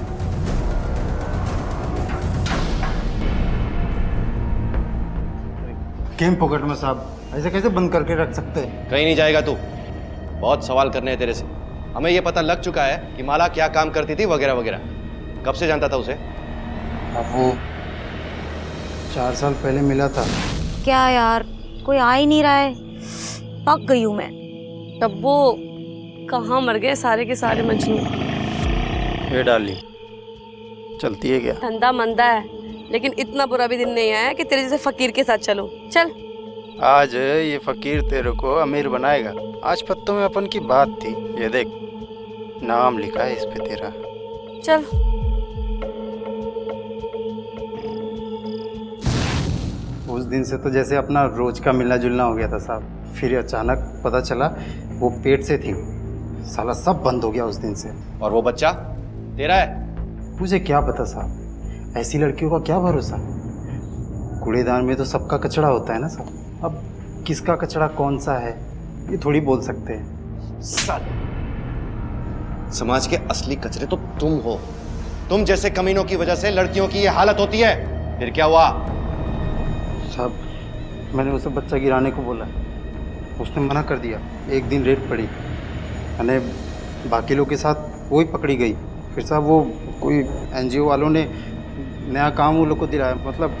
गेम पॉकेट में साहब, ऐसे कैसे बंद करके रख सकते हैं? कहीं नहीं जाएगा तू। बहुत सवाल करने हैं तेरे से। हमें ये पता लग चुका है कि माला क्या काम करती थी वगैरह वगैरह। कब से जानता था उसे? अब वो 4 साल पहले मिला था। क्या यार, कोई आ ही नहीं रहा है। पक गई हूँ मैं। तब वो कहाँ मर गए सारे के सारे मजनू। ये डाली चलती है क्या? धंधा मंदा है, लेकिन इतना बुरा भी दिन नहीं आया कि तेरे जैसे फकीर के साथ चलो। चल। आज ये फकीर तेरे को अमीर बनाएगा। आज पत्तों में अपन की बात थी। ये देख, नाम लिखा है इस पे तेरा। चल। उस दिन से तो जैसे अपना रोज का मिलना जुलना हो गया था साहब। फिर अचानक पता चला वो पेट से थी। साला सब बंद हो गया उस दिन से। और वो बच्चा तेरा है? मुझे क्या पता साहब, ऐसी लड़कियों का क्या भरोसा। कूड़ेदान में तो सबका कचरा होता है ना साहब। अब किसका कचरा कौन सा है ये थोड़ी बोल सकते हैं। समाज के असली कचरे तो तुम हो। तुम जैसे कमीनों की वजह से लड़कियों की ये हालत होती है। फिर क्या हुआ? साहब, मैंने उसे बच्चा गिराने को बोला, उसने मना कर दिया। एक दिन रेड पड़ी, मैंने बाकी लोग के साथ वो ही पकड़ी गई। फिर साहब वो कोई NGO वालों ने नया काम वो लोग को दिलाया, मतलब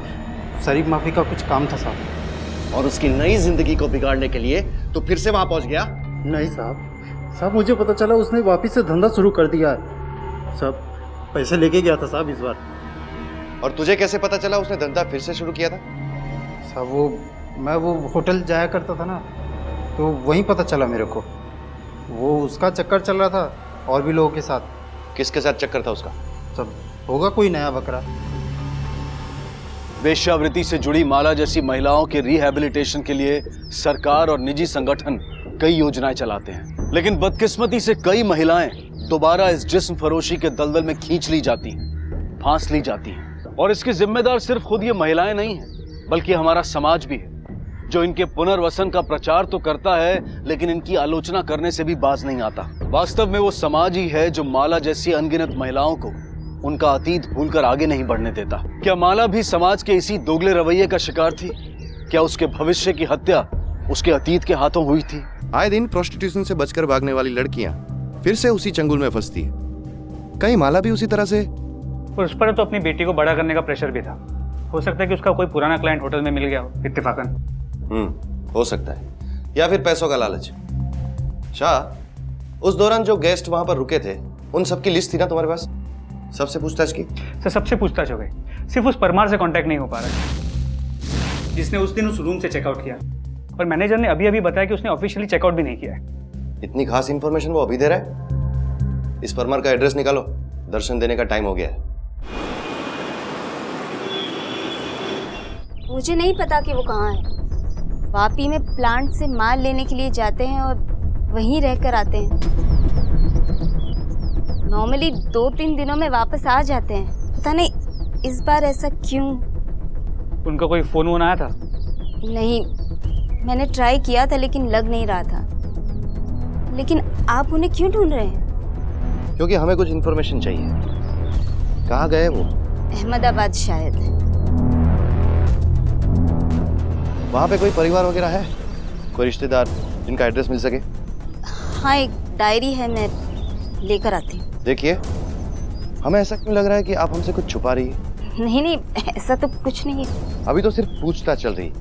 शरीफ माफी का कुछ काम था साहब। और उसकी नई जिंदगी को बिगाड़ने के लिए तो फिर से वहां पहुंच गया? नहीं साहब, मुझे पता चला उसने वापस से धंधा शुरू कर दिया है। सब पैसे लेके गया था साहब इस बार। और तुझे कैसे पता चला उसने धंधा फिर से शुरू किया था? साहब मैं वो होटल जाया करता था ना, तो वहीं पता चला मेरे को। वो उसका चक्कर चल रहा था और भी लोगों के साथ। किसके साथ चक्कर था उसका? सब होगा कोई नया बकरा। वेश्यावृत्ति से जुड़ी माला जैसी महिलाओं के रिहैबिलिटेशन के लिए सरकार और निजी संगठन कई योजनाएं चलाते हैं, लेकिन बदकिस्मती से कई महिलाएं दोबारा इस जिस्म फरोशी के दलदल में खींच ली जाती हैं, फांस ली जाती हैं। और इसकी जिम्मेदार सिर्फ खुद ये महिलाएं नहीं हैं, बल्कि हमारा समाज भी है, जो इनके पुनर्वसन का प्रचार तो करता है लेकिन इनकी आलोचना करने से भी बाज नहीं आता। वास्तव में वो समाज ही है जो माला जैसी अनगिनत महिलाओं को उनका अतीत भूलकर आगे नहीं बढ़ने देता। क्या माला भी समाज के इसी दोगले रवैये का शिकार थी? क्या उसके भविष्य की हत्या उसके अतीत के हाथों हुई थी? आए दिन प्रोस्टिट्यूशन से बचकर भागने वाली लड़कियां फिर से उसी चंगुल में फंसती है। कहीं माला भी उसी तरह से? उस पर तो अपनी बेटी को बड़ा करने का प्रेशर भी था। हो सकता है कि उसका कोई पुराना क्लाइंट होटल में मिल गया हो इत्तेफाकन। हो सकता है, या फिर पैसों का लालच। शाह, उस दौरान जो गेस्ट वहां पर रुके थे उन सबकी लिस्ट थी ना तुम्हारे पास? सबसे पूछताछ की? सर, सबसे पूछताछ हो गई। सिर्फ उस परमार से कांटेक्ट नहीं हो पा रहा, जिसने उस दिन उस रूम से चेकआउट किया। और मैनेजर ने अभी अभी बताया कि उसने ऑफिशियली चेकआउट भी नहीं किया है। इतनी खास इंफॉर्मेशन वो अभी दे रहा है? इस परमार का एड्रेस निकालो, दर्शन देने का टाइम हो गया है। मुझे नहीं पता कि वो कहाँ है। वापी में प्लांट से माल लेने के लिए जाते हैं और वहीं रहकर आते हैं। नॉर्मली 2-3 दिनों में वापस आ जाते हैं। पता नहीं इस बार ऐसा क्यों। उनका कोई फोन वोन आया था? नहीं, मैंने ट्राई किया था लेकिन लग नहीं रहा था। लेकिन आप उन्हें क्यों ढूंढ रहे हैं? क्योंकि हमें कुछ इन्फॉर्मेशन चाहिए। कहाँ गए वो? अहमदाबाद शायद। वहाँ पे कोई परिवार वगैरह है? कोई रिश्तेदार जिनका एड्रेस मिल सके? हाँ, एक डायरी है, मैं लेकर आती हूँ। देखिए, हमें ऐसा क्यों लग रहा है कि आप हमसे कुछ छुपा रही है? नहीं, ऐसा तो कुछ नहीं है। अभी तो सिर्फ पूछताछ चल रही,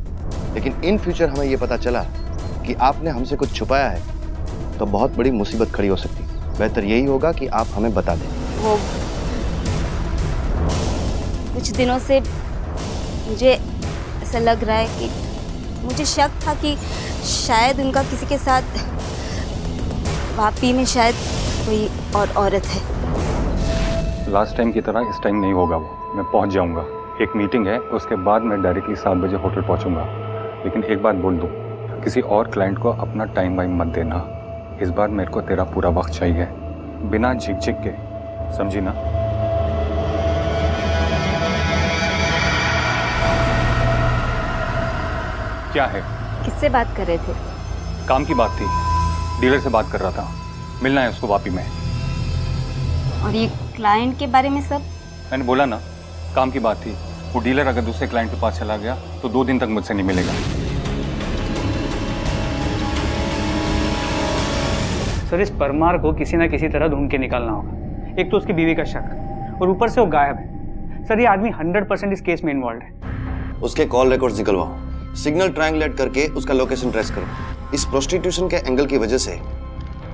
लेकिन इन फ्यूचर हमें ये पता चला कि आपने हमसे कुछ छुपाया है तो बहुत बड़ी मुसीबत खड़ी हो सकती है। बेहतर यही होगा कि आप हमें बता दें। वो कुछ दिनों से मुझे ऐसा लग रहा है कि मुझे शक था कि शायद उनका किसी के साथ वापी में शायद कोई और औरत है। लास्ट टाइम की तरह इस टाइम नहीं होगा वो, मैं पहुंच जाऊंगा। एक मीटिंग है, उसके बाद मैं डायरेक्टली 7 बजे होटल पहुंचूंगा। लेकिन एक बात बोल दूं, किसी और क्लाइंट को अपना टाइम वाइम मत देना। इस बार मेरे को तेरा पूरा वक्त चाहिए, बिना झिक-झिक के, समझी ना? क्या है? किससे बात कर रहे थे? काम की बात थी, डीलर से बात कर रहा था, मिलना है उसको वापी में। और ये क्लाइंट के बारे में सब? मैंने बोला ना, काम की बात थी। वो डीलर अगर दूसरे क्लाइंट के पास चला गया तो 2 दिन तक मुझसे नहीं मिलेगा। सर इस परमार को किसी ना किसी तरह ढूंढ के निकालना होगा। एक तो उसकी बीवी का शक और ऊपर से वो गायब है। सर ये आदमी 100% इस केस में इन्वॉल्व है। उसके कॉल रिकॉर्ड्स निकलवाओ, सिग्नल ट्रायंगुलेट करके उसका लोकेशन ट्रेस करो। इस प्रोस्टिट्यूशन के एंगल की वजह से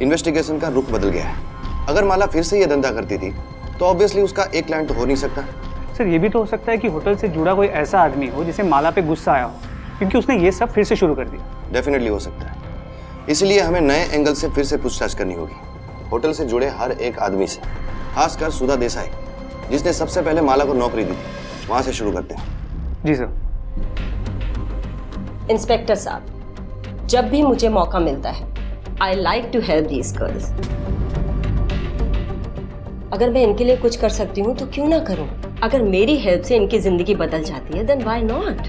इन्वेस्टिगेशन का रुख बदल गया है। अगर माला फिर से ये धंधा करती थी तो ऑब्वियसली उसका एक क्लाइंट तो हो नहीं सकता। सर ये भी तो हो सकता है कि होटल से जुड़ा कोई ऐसा आदमी हो जिसे माला पे गुस्सा आया हो, क्योंकि उसने ये सब फिर से शुरू कर दिया। डेफिनेटली हो सकता है, इसलिए हमें नए एंगल से फिर से पूछताछ करनी होगी, होटल से जुड़े हर एक आदमी से, खासकर सुधा देसाई जिसने सबसे पहले माला को नौकरी दी थी, वहां से शुरू करते हैं। जी सर। इंस्पेक्टर साहब, जब भी मुझे मौका मिलता है I like to help these girls. अगर मैं इनके लिए कुछ कर सकती हूँ तो क्यों ना करूँ। अगर मेरी हेल्प से इनकी जिंदगी बदल जाती है देन व्हाई नॉट।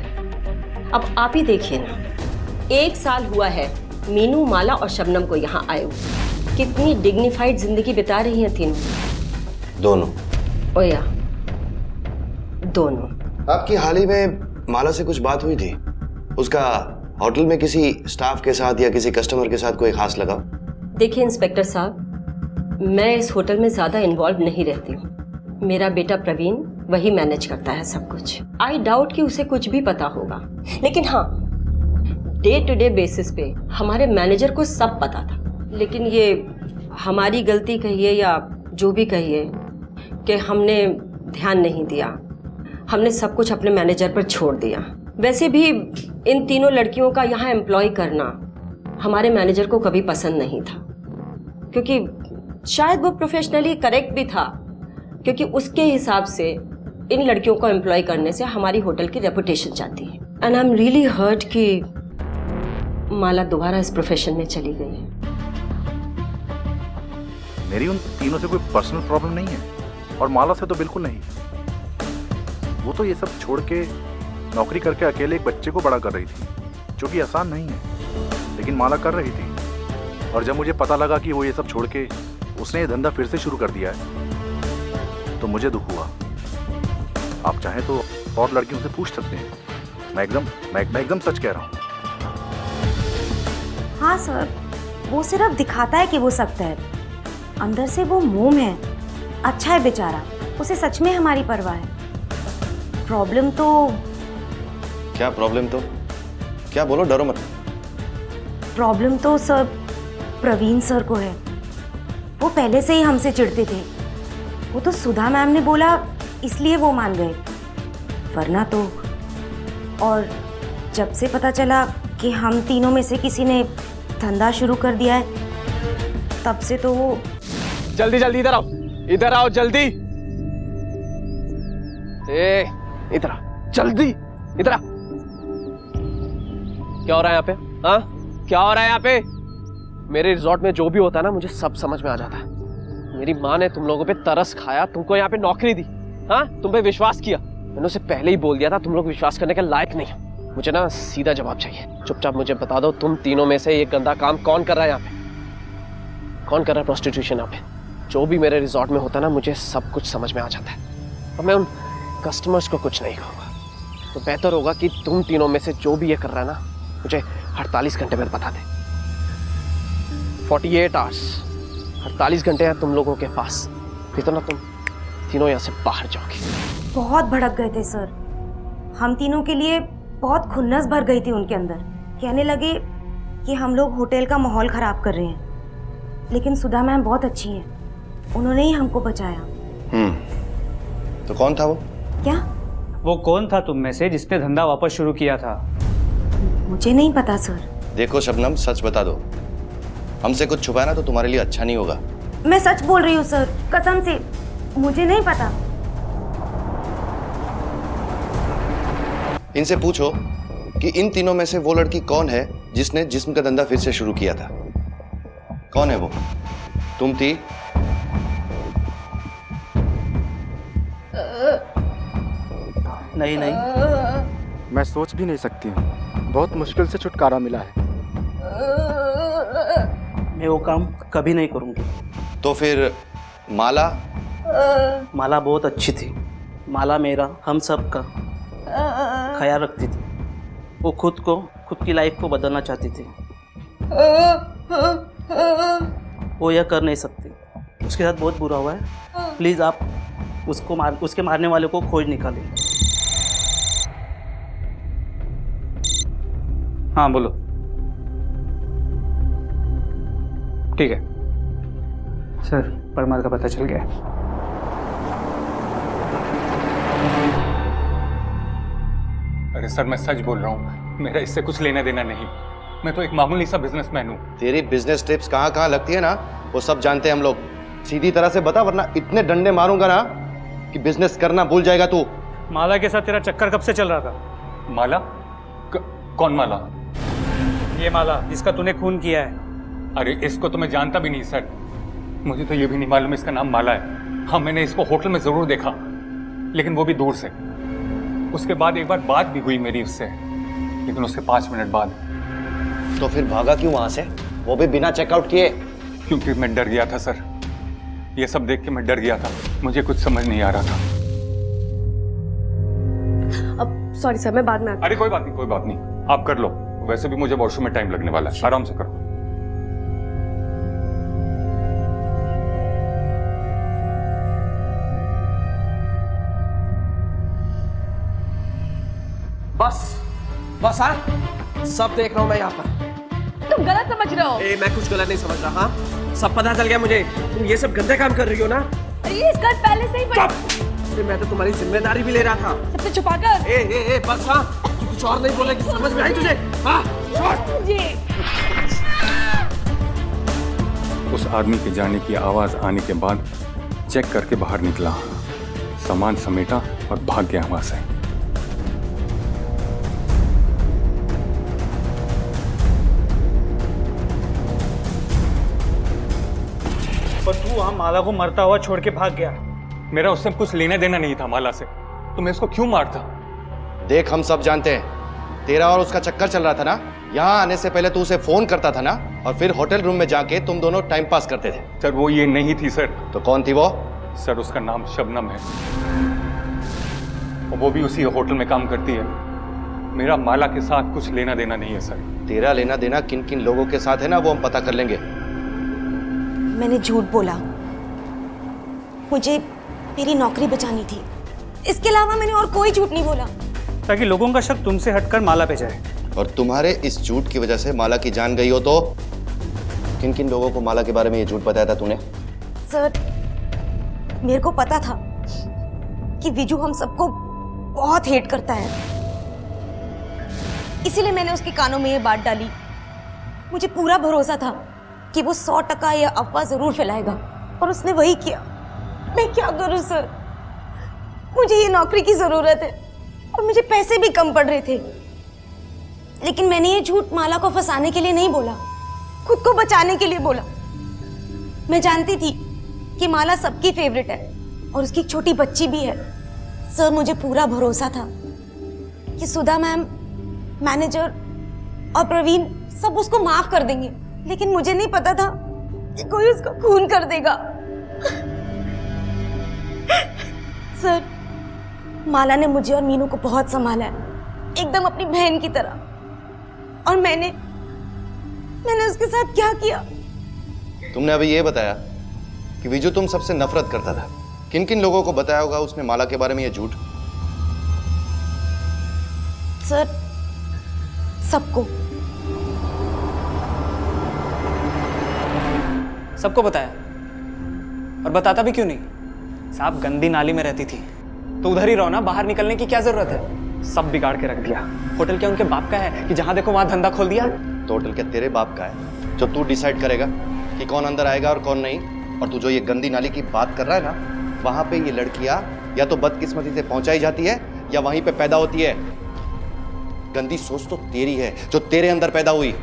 अब आप ही देखिए ना, 1 साल हुआ है मीनू, माला और शबनम को यहाँ आए हुए। कितनी डिग्निफाइड जिंदगी बिता रही हैं तीनों। दोनों? ओया, दोनों। आपकी हाल ही में माला से कुछ बात हुई थी? उसका होटल में किसी स्टाफ के साथ या किसी कस्टमर के साथ कोई खास लगाव? देखिए इंस्पेक्टर साहब, मैं इस होटल में ज्यादा इन्वॉल्व नहीं रहती हूँ। मेरा बेटा प्रवीण वही मैनेज करता है सब कुछ। आई डाउट कि उसे कुछ भी पता होगा, लेकिन हाँ, डे टू डे बेसिस पे हमारे मैनेजर को सब पता था। लेकिन ये हमारी गलती कहिए या जो भी कहिए कि हमने ध्यान नहीं दिया, हमने सब कुछ अपने मैनेजर पर छोड़ दिया। वैसे भी इन तीनों लड़कियों का यहाँ एम्प्लॉय करना हमारे मैनेजर को कभी पसंद नहीं था, क्योंकि शायद वो प्रोफेशनली करेक्ट भी था, क्योंकि उसके हिसाब से इन लड़कियों को एम्प्लॉय करने से हमारी होटल की रेपुटेशन जाती है। And I am really hurt कि माला दोबारा इस प्रोफेशन में चली गई है। मेरी उन तीनों से कोई पर्सनल प्रॉब्लम नहीं है, और माला से तो बिल्कुल नहीं। वो तो ये सब छोड़ के नौकरी करके अकेले एक बच्चे को बड़ा कर रही थी, जो कि आसान नहीं है, लेकिन माला कर रही थी। और जब मुझे पता लगा कि वो ये सब छोड़ के उसने ये धंधा फिर से शुरू कर दिया है, तो मुझे दुख हुआ। आप चाहें तो और लड़कियों से पूछ सकते हैं, मैं एकदम सच कह रहा हूँ। हाँ सर, वो सिर्फ दिखाता है कि वो सख्त है, अंदर से वो मोम है। अच्छा है बेचारा, उसे सच में हमारी परवाह है। प्रॉब्लम तो क्या प्रॉब्लम तो क्या, बोलो, डरो मत। प्रॉब्लम तो सर प्रवीण सर को है। वो पहले से ही हमसे चिढ़ते थे। वो तो सुधा मैम ने बोला इसलिए वो मान गए, वरना तो। और जब से पता चला कि हम तीनों में से किसी ने धंधा शुरू कर दिया है, तब से तो वो। जल्दी जल्दी इधर आओ जल्दी। इधर आ जल्दी, इधर आ। क्या हो रहा है यहाँ पे? हाँ, क्या हो रहा है यहाँ पे? मेरे रिजॉर्ट में जो भी होता है ना, मुझे सब समझ में आ जाता है। मेरी माँ ने तुम लोगों पे तरस खाया, तुमको यहाँ पे नौकरी दी, हाँ, तुम पे विश्वास किया। मैंने उसे पहले ही बोल दिया था तुम लोग विश्वास करने के लायक नहीं हो। मुझे ना सीधा जवाब चाहिए। चुपचाप मुझे बता दो, तुम तीनों में से ये गंदा काम कौन कर रहा है यहाँ पे? कौन कर रहा है प्रोस्टिट्यूशन यहाँ पे? जो भी मेरे रिजॉर्ट में होता है ना, मुझे सब कुछ समझ में आ जाता है। और मैं उन कस्टमर्स को कुछ नहीं कहूँगा। तो बेहतर होगा कि तुम तीनों में से जो भी ये कर रहा है ना, मुझे 48 घंटे में बता दे। 48 आवर्स, 48 घंटे हैं तुम लोगों के पास, फिर तो ना तुम तीनों यहाँ से बाहर जाओगे। बहुत भड़क गए थे सर, हम तीनों के लिए बहुत खुन्नस भर गई थी उनके अंदर। कहने लगे कि हम लोग होटल का माहौल खराब कर रहे हैं, लेकिन सुधा मैम बहुत अच्छी हैं, उन्होंने ही हमको बचाया। तो कौन था वो? क्या? वो कौन था तुम में से जिसने धंधा वापस शुरू किया था? मुझे नहीं पता सर। देखो शबनम, सच बता दो। हमसे कुछ छुपाना तो तुम्हारे लिए अच्छा नहीं होगा। मैं सच बोल रही हूँ सर, कसम से मुझे नहीं पता। इनसे पूछो कि इन तीनों में से वो लड़की कौन है जिसने जिस्म का धंधा फिर से शुरू किया था। कौन है वो? तुम थी? नहीं नहीं, मैं सोच भी नहीं सकती हूँ। बहुत मुश्किल से छुटकारा मिला है। मैं वो काम कभी नहीं करूँगी। तो फिर माला? माला बहुत अच्छी थी। माला मेरा, हम सब का ख्याल रखती थी। वो खुद की लाइफ को बदलना चाहती थी। वो यह कर नहीं सकती। उसके साथ बहुत बुरा हुआ है। प्लीज़ आप उसके मारने वाले को खोज निकालें। हाँ बोलो। ठीक है सर, परमार का पता चल गया। अरे सर, मैं सच बोल रहा हूँ, मेरा इससे कुछ लेना देना नहीं। मैं तो एक मामूली सा बिजनेसमैन हूँ। तेरी बिजनेस टिप्स कहाँ कहाँ लगती है ना, वो सब जानते हैं हम लोग। सीधी तरह से बता, वरना इतने डंडे मारूंगा ना कि बिजनेस करना भूल जाएगा तू। माला के साथ तेरा चक्कर कब से चल रहा था? माला? कौन माला? ये माला जिसका तूने खून किया है। अरे इसको तो मैं जानता भी नहीं सर। मुझे तो ये भी नहीं मालूम इसका नाम माला है। हाँ, मैंने इसको होटल में जरूर देखा, लेकिन वो भी दूर से। उसके बाद एक बार बात भी हुई मेरी उससे, लेकिन उसके 5 मिनट बाद। तो फिर भागा क्यों वहां से, वो भी बिना चेकआउट किए? क्योंकि मैं डर गया था सर। ये सब देख के मैं डर गया था। मुझे कुछ समझ नहीं आ रहा था। अब सॉरी सर, मैं बाद में अरे कोई बात नहीं, कोई बात नहीं, आप कर लो। वैसे भी मुझे वॉशरूम में टाइम लगने वाला है। आराम से करो। बस हाँ, सब देख रहा हूँ मैं यहाँ पर। तुम गलत समझ रहे हो। मैं कुछ गलत नहीं समझ रहा। हाँ, सब पता चल गया मुझे। तुम ये सब गंदे काम कर रही हो ना। अरे ये स्कर्ट पहले से ही मैं तो तुम्हारी जिम्मेदारी भी ले रहा था। सबसे छुपाकर। ए बस हाँ, तू कुछ और नहीं बोलेगी, समझ में आई तुझे? हाँ, उस आदमी के जाने की आवाज आने के बाद चेक करके बाहर निकला, सामान समेटा और भाग गया वहां से। पर तू वहां माला को मरता हुआ छोड़ के भाग गया। मेरा उससे कुछ लेना देना नहीं था माला से, तो मैं उसको क्यों मारता? देख, हम सब जानते हैं तेरा और उसका चक्कर चल रहा था ना। यहाँ आने से पहले तू उसे फोन करता था ना, और फिर होटल रूम में जाके तुम दोनों टाइम पास करते थे। सर वो ये नहीं थी सर। तो कौन थी वो? सर उसका नाम शबनम है, और वो भी उसी होटल में काम करती है। मेरा माला के साथ कुछ लेना देना नहीं है सर। तेरा लेना देना किन किन लोगों के साथ है ना, वो हम पता कर लेंगे। मैंने झूठ बोला। मुझे मेरी नौकरी बचानी थी। इसके अलावा मैंने और कोई झूठ नहीं बोला। ताकि लोगों का शक तुमसे हटकर माला पे जाए। और तुम्हारे इस झूठ की वजह से माला की जान गई हो तो किन किन लोगों को माला के बारे में ये झूठ बताया था तूने? सर, मेरे को पता था कि विजू हम सबको बहुत हेट करता है, इसीलिए मैंने उसके कानों में ये बात डाली। मुझे पूरा भरोसा था कि वो 100% यह अफवाह जरूर फैलाएगा, और उसने वही किया। मैं क्या करूं सर? मुझे ये नौकरी की जरूरत है और मुझे पैसे भी कम पड़ रहे थे, लेकिन मैंने ये झूठ माला को फंसाने के लिए नहीं बोला, खुद को बचाने के लिए बोला। मैं जानती थी कि माला सबकी फेवरेट है और उसकी एक छोटी बच्ची भी है। सर, मुझे पूरा भरोसा था कि सुधा मैम, मैनेजर और प्रवीण सब उसको माफ कर देंगे, लेकिन मुझे नहीं पता था कि कोई उसका खून कर देगा। सर, माला ने मुझे और मीनू को बहुत संभाला है, एकदम अपनी बहन की तरह। और मैंने उसके साथ क्या किया? तुमने अभी ये बताया कि विजू तुम सबसे नफरत करता था। किन किन लोगों को बताया होगा उसने माला के बारे में ये झूठ? सर, सबको। सबको बताया? और बताता भी क्यों नहीं? साहब गंदी नाली में रहती थी, तो उधर ही रहो ना, बाहर निकलने की क्या जरूरत है? सब बिगाड़ के रख दिया। होटल क्या उनके बाप का है कि जहां देखो वहां धंधा खोल दिया? तो होटल क्या तेरे बाप का है जो तू डिसाइड करेगा कि कौन अंदर आएगा और कौन नहीं? और तू जो ये गंदी नाली की बात कर रहा है ना, वहां पे ये लड़कियां या तो बदकिस्मती से पहुंचाई जाती है या वहीं पे पैदा होती है। गंदी सोच तो तेरी है जो तेरे अंदर पैदा हुई,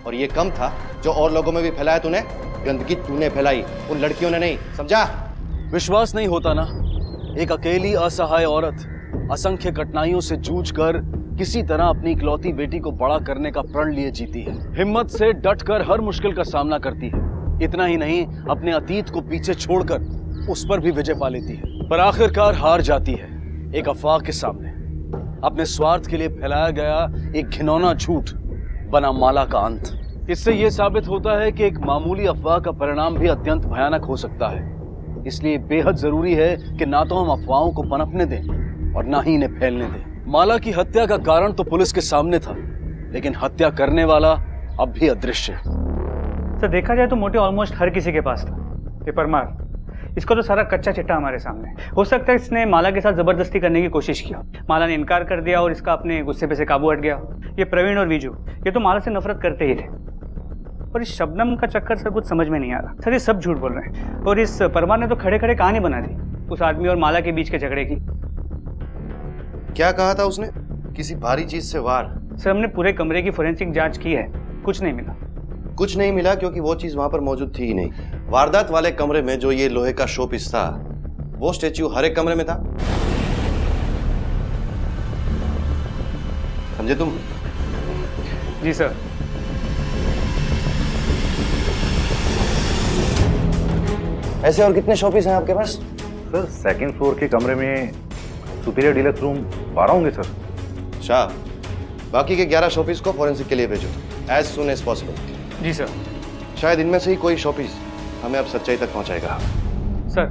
और ये कम था जो और लोगों में भी फैलाया तूने। गंदगी तूने फैलाई, उन लड़कियों ने नहीं, समझा? विश्वास नहीं होता ना? एक अकेली असहाय औरत असंख्य कठिनाइयों से जूझकर किसी तरह अपनी इकलौती बेटी को बड़ा करने का प्रण लिए जीती है। हिम्मत से डटकर हर मुश्किल का सामना करती है। इतना ही नहीं, अपने अतीत को पीछे छोड़कर उस पर भी विजय पा लेती है, पर आखिरकार हार जाती है एक अफवाह के सामने। अपने स्वार्थ के लिए फैलाया गया एक घिनौना झूठ बना माला का अंत। इससे यह साबित होता है कि एक मामूली अफवाह का परिणाम भी अत्यंत भयानक हो सकता है। इसलिए बेहद जरूरी है कि ना तो हम अफवाहों को पनपने दें और ना ही इन्हें फैलने दें। माला की हत्या का कारण तो पुलिस के सामने था, लेकिन हत्या करने वाला अब भी अदृश्य है। तो देखा जाए तो मोटे ऑलमोस्ट हर किसी के पास था। ये परमार, इसको तो सारा कच्चा चिट्टा हमारे सामने। हो सकता है इसने माला के साथ जबरदस्ती करने की कोशिश की। माला ने इनकार कर दिया और इसका अपने गुस्से पे से काबू हट गया। ये प्रवीण और विजू, ये तो माला से नफरत करते ही थे। और इस शबनम का चक्कर सर कुछ समझ में नहीं आ रहा। सर ये सब झूठ बोल रहे हैं। और इस परमार ने तो खड़े खड़े कहानी बना दी उस आदमी और माला के बीच के झगड़े की। क्या कहा था उसने? किसी भारी चीज से वार? सर हमने पूरे कमरे की फोरेंसिक जांच की है, कुछ नहीं मिला। कुछ नहीं मिला क्योंकि वो चीज वहां पर मौजूद थी ही नहीं। वारदात वाले कमरे में जो ये लोहे का शो पीस था, वो स्टैच्यू हर एक कमरे में था। समझे तुम? जी सर। ऐसे और कितने शोपीस हैं आपके पास? सर सेकंड फ्लोर के कमरे में सुपीरियर डीलक्स रूम 12 होंगे सर। शाह, बाकी के 11 शोपीस को फोरेंसिक के लिए भेजो एज सुन एज पॉसिबल। जी सर। शायद इनमें से ही कोई शोपीस हमें अब सच्चाई तक पहुंचाएगा। सर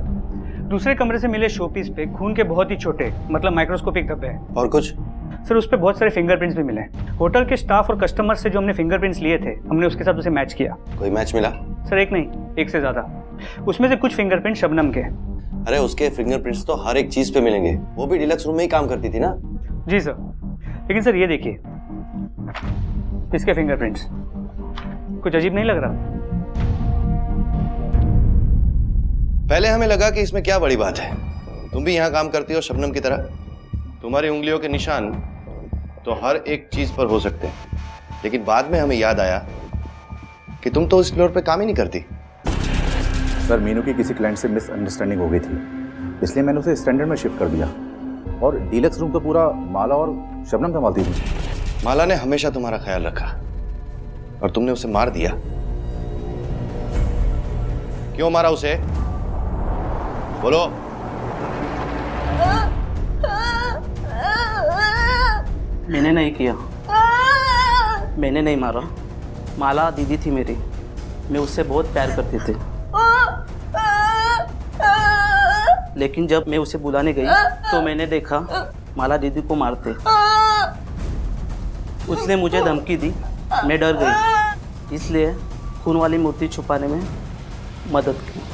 दूसरे कमरे से मिले शोपीस पे खून के बहुत ही छोटे मतलब माइक्रोस्कोपिक धब्बे हैं। और कुछ? सर उस पे बहुत सारे फिंगरप्रिंट्स भी मिले। होटल के स्टाफ और कस्टमर से जो हमने फिंगरप्रिंट्स लिए थे, हमने उसके साथ उसे मैच किया। कोई मैच मिला? सर एक नहीं, एक से ज्यादा। उसमें से कुछ फिंगरप्रिंट शबनम के। अरे उसके फिंगरप्रिंट्स तो हर एक चीज पे मिलेंगे, वो भी डीलक्स रूम में ही काम करती थी ना। जी सर, लेकिन सर ये देखिए, इसके फिंगरप्रिंट्स कुछ अजीब नहीं लग रहा? पहले हमें लगा कि इसमें क्या बड़ी बात है, तुम भी यहाँ काम करती हो शबनम की तरह। तुम्हारी उंगलियों के निशान तो हर एक चीज पर हो सकते हैं, लेकिन बाद में हमें याद आया कि तुम तो इस फ्लोर पे काम ही नहीं करती। सर मीनू की किसी क्लाइंट से मिसअंडरस्टैंडिंग हो गई थी, इसलिए मैंने उसे स्टैंडर्ड में शिफ्ट कर दिया। और डीलक्स रूम तो पूरा माला और शबनम संभालती थी। माला ने हमेशा तुम्हारा ख्याल रखा और तुमने उसे मार दिया। क्यों मारा उसे? बोलो। मैंने नहीं किया, मैंने नहीं मारा। माला दीदी थी मेरी, मैं उससे बहुत प्यार करती थी। लेकिन जब मैं उसे बुलाने गई तो मैंने देखा माला दीदी को मारते। उसने मुझे धमकी दी, मैं डर गई, इसलिए खून वाली मूर्ति छुपाने में मदद की।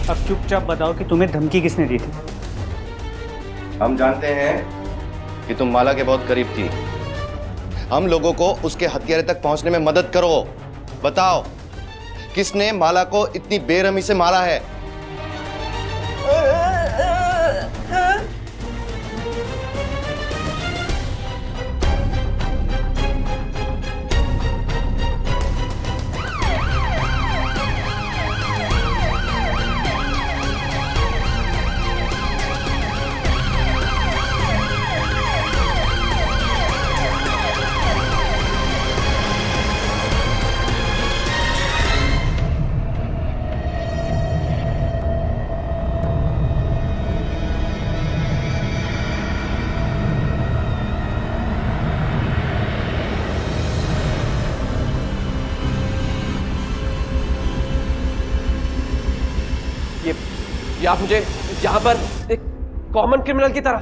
अब चुपचाप बताओ कि तुम्हें धमकी किसने दी थी? हम जानते हैं कि तुम माला के बहुत करीब थी। हम लोगों को उसके हथियारे तक पहुंचने में मदद करो। बताओ किसने माला को इतनी बेरहमी से मारा है? आप मुझे यहाँ पर एक कॉमन क्रिमिनल की तरह,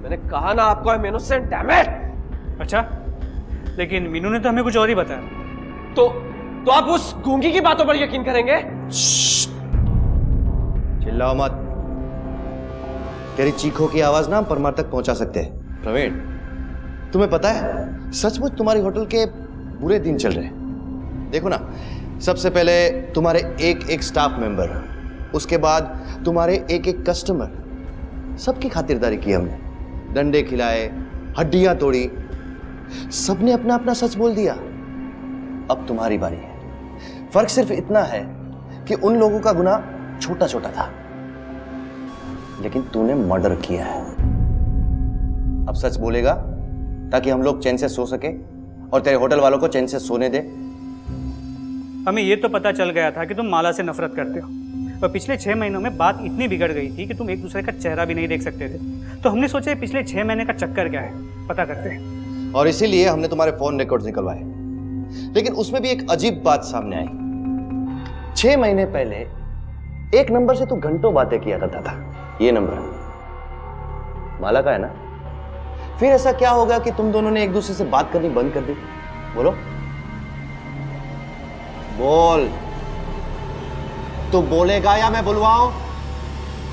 मैंने कहा ना आपको I am innocent, damn it. अच्छा, लेकिन मीनू ने तो हमें कुछ और ही बताया। तो आप उस गूंगी की बातों पर यकीन करेंगे? चिल्लाओ मत। तेरी चीखों की आवाज ना हम परमार तक पहुंचा सकते हैं। प्रवीण, तुम्हें पता है सचमुच तुम्हारी होटल के बुरे दिन चल रहे हैं। देखो ना, सबसे पहले तुम्हारे एक एक स्टाफ मेंबर, उसके बाद तुम्हारे एक एक कस्टमर, सबकी खातिरदारी की हमने। डंडे खिलाए, हड्डियां तोड़ी, सबने अपना अपना सच बोल दिया। अब तुम्हारी बारी है। फर्क सिर्फ इतना है कि उन लोगों का गुनाह छोटा छोटा था, लेकिन तूने मर्डर किया है। अब सच बोलेगा ताकि हम लोग चैन से सो सके और तेरे होटल वालों को चैन से सोने दे। हमें ये तो पता चल गया था कि तुम माला से नफरत करते हो, और पिछले 6 महीनों में बात इतनी बिगड़ गई थी कि तुम एक दूसरे का चेहरा भी नहीं देख सकते थे। तो हमने सोचा पिछले 6 महीने का चक्कर क्या है, पता करते हैं। और इसीलिए हमने तुम्हारे फोन रिकॉर्ड्स निकलवाए, लेकिन उसमें भी एक अजीब बात सामने आई। 6 महीने पहले एक नंबर से तू घंटों बातें किया करता था। ये नंबर माला का है ना? फिर ऐसा क्या होगा कि तुम दोनों ने एक दूसरे से बात करनी बंद कर दी? बोलो, बोल। तू बोलेगा या मैं बुलवाऊं?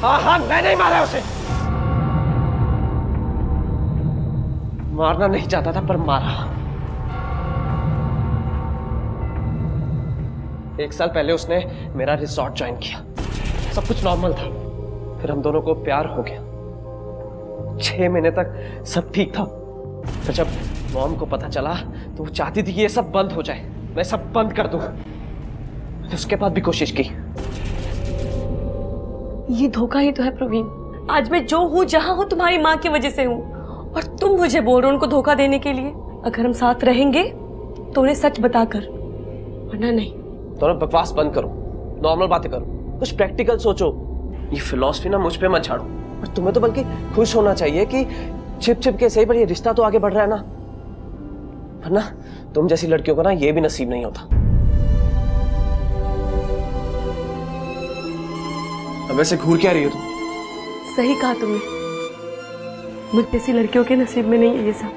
हाँ, मैं नहीं मारा उसे। मारना नहीं चाहता था पर मारा। 1 साल पहले उसने मेरा रिसोर्ट ज्वाइन किया, सब कुछ नॉर्मल था। फिर हम दोनों को प्यार हो गया। 6 महीने तक सब ठीक था। फिर जब मॉम को पता चला तो वो चाहती थी कि ये सब बंद हो जाए, मैं सब बंद कर दूं। तो उसके बाद भी कोशिश की। ये धोखा ही तो है प्रवीण। आज मैं जो हूँ, जहाँ हूँ, तुम्हारी माँ की वजह से हूँ, और तुम मुझे बोल रहे हो उनको धोखा देने के लिए। अगर हम साथ रहेंगे तो उन्हें सच बताकर, वरना नहीं। दोनों बकवास बंद करो, नॉर्मल बातें करो, कुछ प्रैक्टिकल सोचो। ये फिलॉसफी ना मुझ पे मत झाड़ो। और तुम्हें तो बल्कि खुश होना चाहिए कि छिप छिप के सही पर ये रिश्ता तो आगे बढ़ रहा है ना, वरना तुम जैसी लड़कियों को ना ये भी नसीब नहीं होता। अब वैसे घूर क्या रही हो तुम? सही कहा तुमने, मुझ जैसी लड़कियों के नसीब में नहीं है ये सब।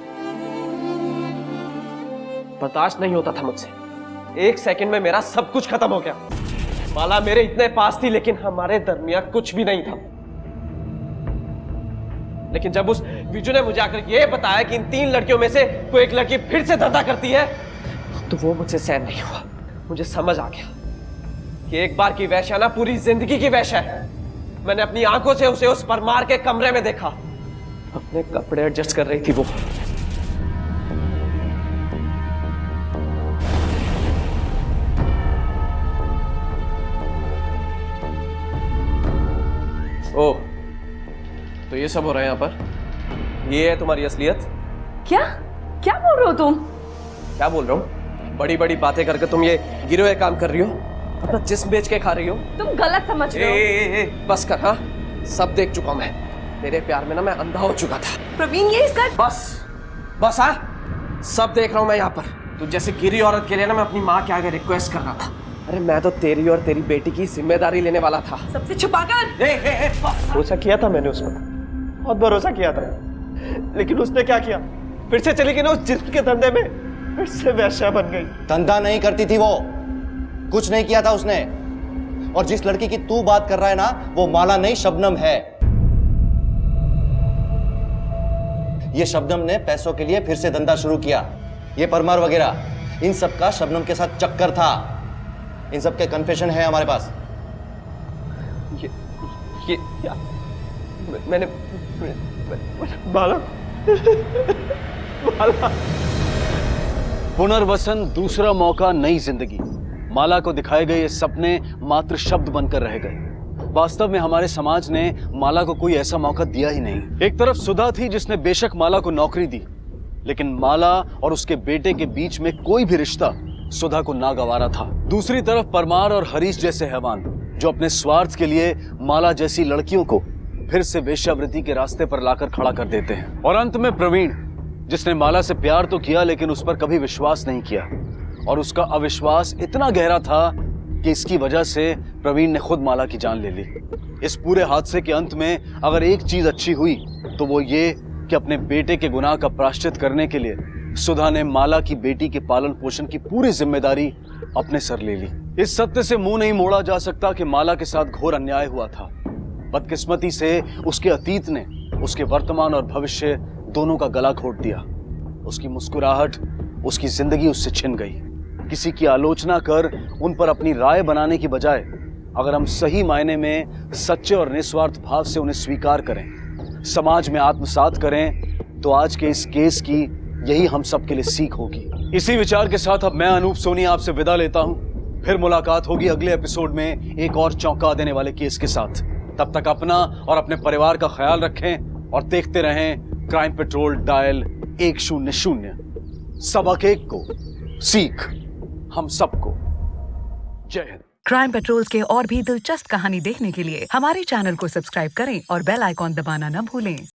बर्दाश्त नहीं होता था मुझसे। 1 सेकंड में मेरा सब कुछ खत्म हो गया। माला मेरे इतने पास थी, लेकिन हमारे दरमियान कुछ भी नहीं था। लेकिन जब उस विजू ने मुझे आकर ये बताया कि इन 3 लड़कियों में से कोई एक लड़की फिर से धंधा करती है, तो वो मुझसे सहन नहीं हुआ। मुझे समझ आ गया कि एक बार की वैश्या ना पूरी जिंदगी की वैश्या है। मैंने अपनी आंखों से उसे उस परमार के कमरे में देखा, अपने कपड़े एडजस्ट कर रही थी वो। ओह, तो ये सब हो रहा है यहाँ पर? ये है तुम्हारी असलियत? क्या क्या बोल रहे हो तुम? क्या बोल रहा हूँ? बड़ी बड़ी बातें करके तुम ये गिरे हुए काम कर रही हो, अपना जिस्म बेच के खा रही हो। तुम गलत समझ रहे हो। बस कर। हाँ, सब देख चुका हूं मैं। तेरे प्यार में ना मैं अंधा हो चुका था। प्रवीण, ये इसका बस हाँ, सब देख रहा हूं मैं यहाँ पर। तू जैसे गिरी औरत के लिए ना मैं अपनी माँ के आगे रिक्वेस्ट कर रहा था। अरे मैं तो तेरी और तेरी बेटी की जिम्मेदारी लेने वाला था। सबसे छुपाकर। भरोसा किया था मैंने उस पर, बहुत भरोसा किया था, लेकिन उसने क्या किया? फिर से चली गई ना उस जिस्म के धंधे में, फिर से वैश्या बन गई। धंधा नहीं करती थी वो, कुछ नहीं किया था उसने। और जिस लड़की की तू बात कर रहा है ना, वो माला नहीं शबनम है। ये शबनम ने पैसों के लिए फिर से धंधा शुरू किया। ये परमार वगैरह, इन सब का शबनम के साथ चक्कर था। इन सब के कन्फेशन है हमारे पास। ये मैंने माला पुनर्वसन, दूसरा मौका, नई जिंदगी। माला को दिखाए गए ये सपने मात्र शब्द बनकर रह गए। वास्तव में हमारे समाज ने माला को कोई ऐसा मौका दिया ही नहीं। एक तरफ सुधा थी जिसने बेशक माला को नौकरी दी, लेकिन माला और उसके बेटे के बीच में कोई भी रिश्ता सुधा को नागवारा था। दूसरी तरफ परमार और हरीश जैसे हैवान जो अपने स्वार्थ के लिए माला जैसी लड़कियों को फिर से वेश्यावृत्ति के रास्ते पर लाकर खड़ा कर देते हैं। और अंत में प्रवीण, जिसने माला से प्यार तो किया लेकिन उस पर कभी विश्वास नहीं किया, और उसका अविश्वास इतना गहरा था कि इसकी वजह से प्रवीण ने खुद माला की जान ले ली। इस पूरे हादसे के अंत में अगर एक चीज अच्छी हुई तो वो ये कि अपने बेटे के गुनाह का प्रायश्चित करने के लिए सुधा ने माला की बेटी के पालन पोषण की पूरी जिम्मेदारी अपने सर ले ली। इस सत्य से मुंह नहीं मोड़ा जा सकता कि माला के साथ घोर अन्याय हुआ था। बदकिस्मती से उसके अतीत ने उसके वर्तमान और भविष्य दोनों का गला घोट दिया। उसकी मुस्कुराहट, उसकी जिंदगी उससे छिन गई। किसी की आलोचना कर उन पर अपनी राय बनाने की बजाय अगर हम सही मायने में सच्चे और निस्वार्थ भाव से उन्हें स्वीकार करें, समाज में आत्मसात करें, तो आज के इस केस की यही हम सब के लिए सीख होगी। इसी विचार के साथ अब मैं अनूप सोनी आपसे विदा लेता हूं। फिर मुलाकात होगी अगले एपिसोड में एक और चौंका देने वाले केस के साथ। तब तक अपना और अपने परिवार का ख्याल रखें और देखते रहें क्राइम पेट्रोल डायल 100। सबक एक को सीख हम सबको। जय हिंद। क्राइम पेट्रोल्स के और भी दिलचस्प कहानी देखने के लिए हमारे चैनल को सब्सक्राइब करें और बेल आइकॉन दबाना न भूलें।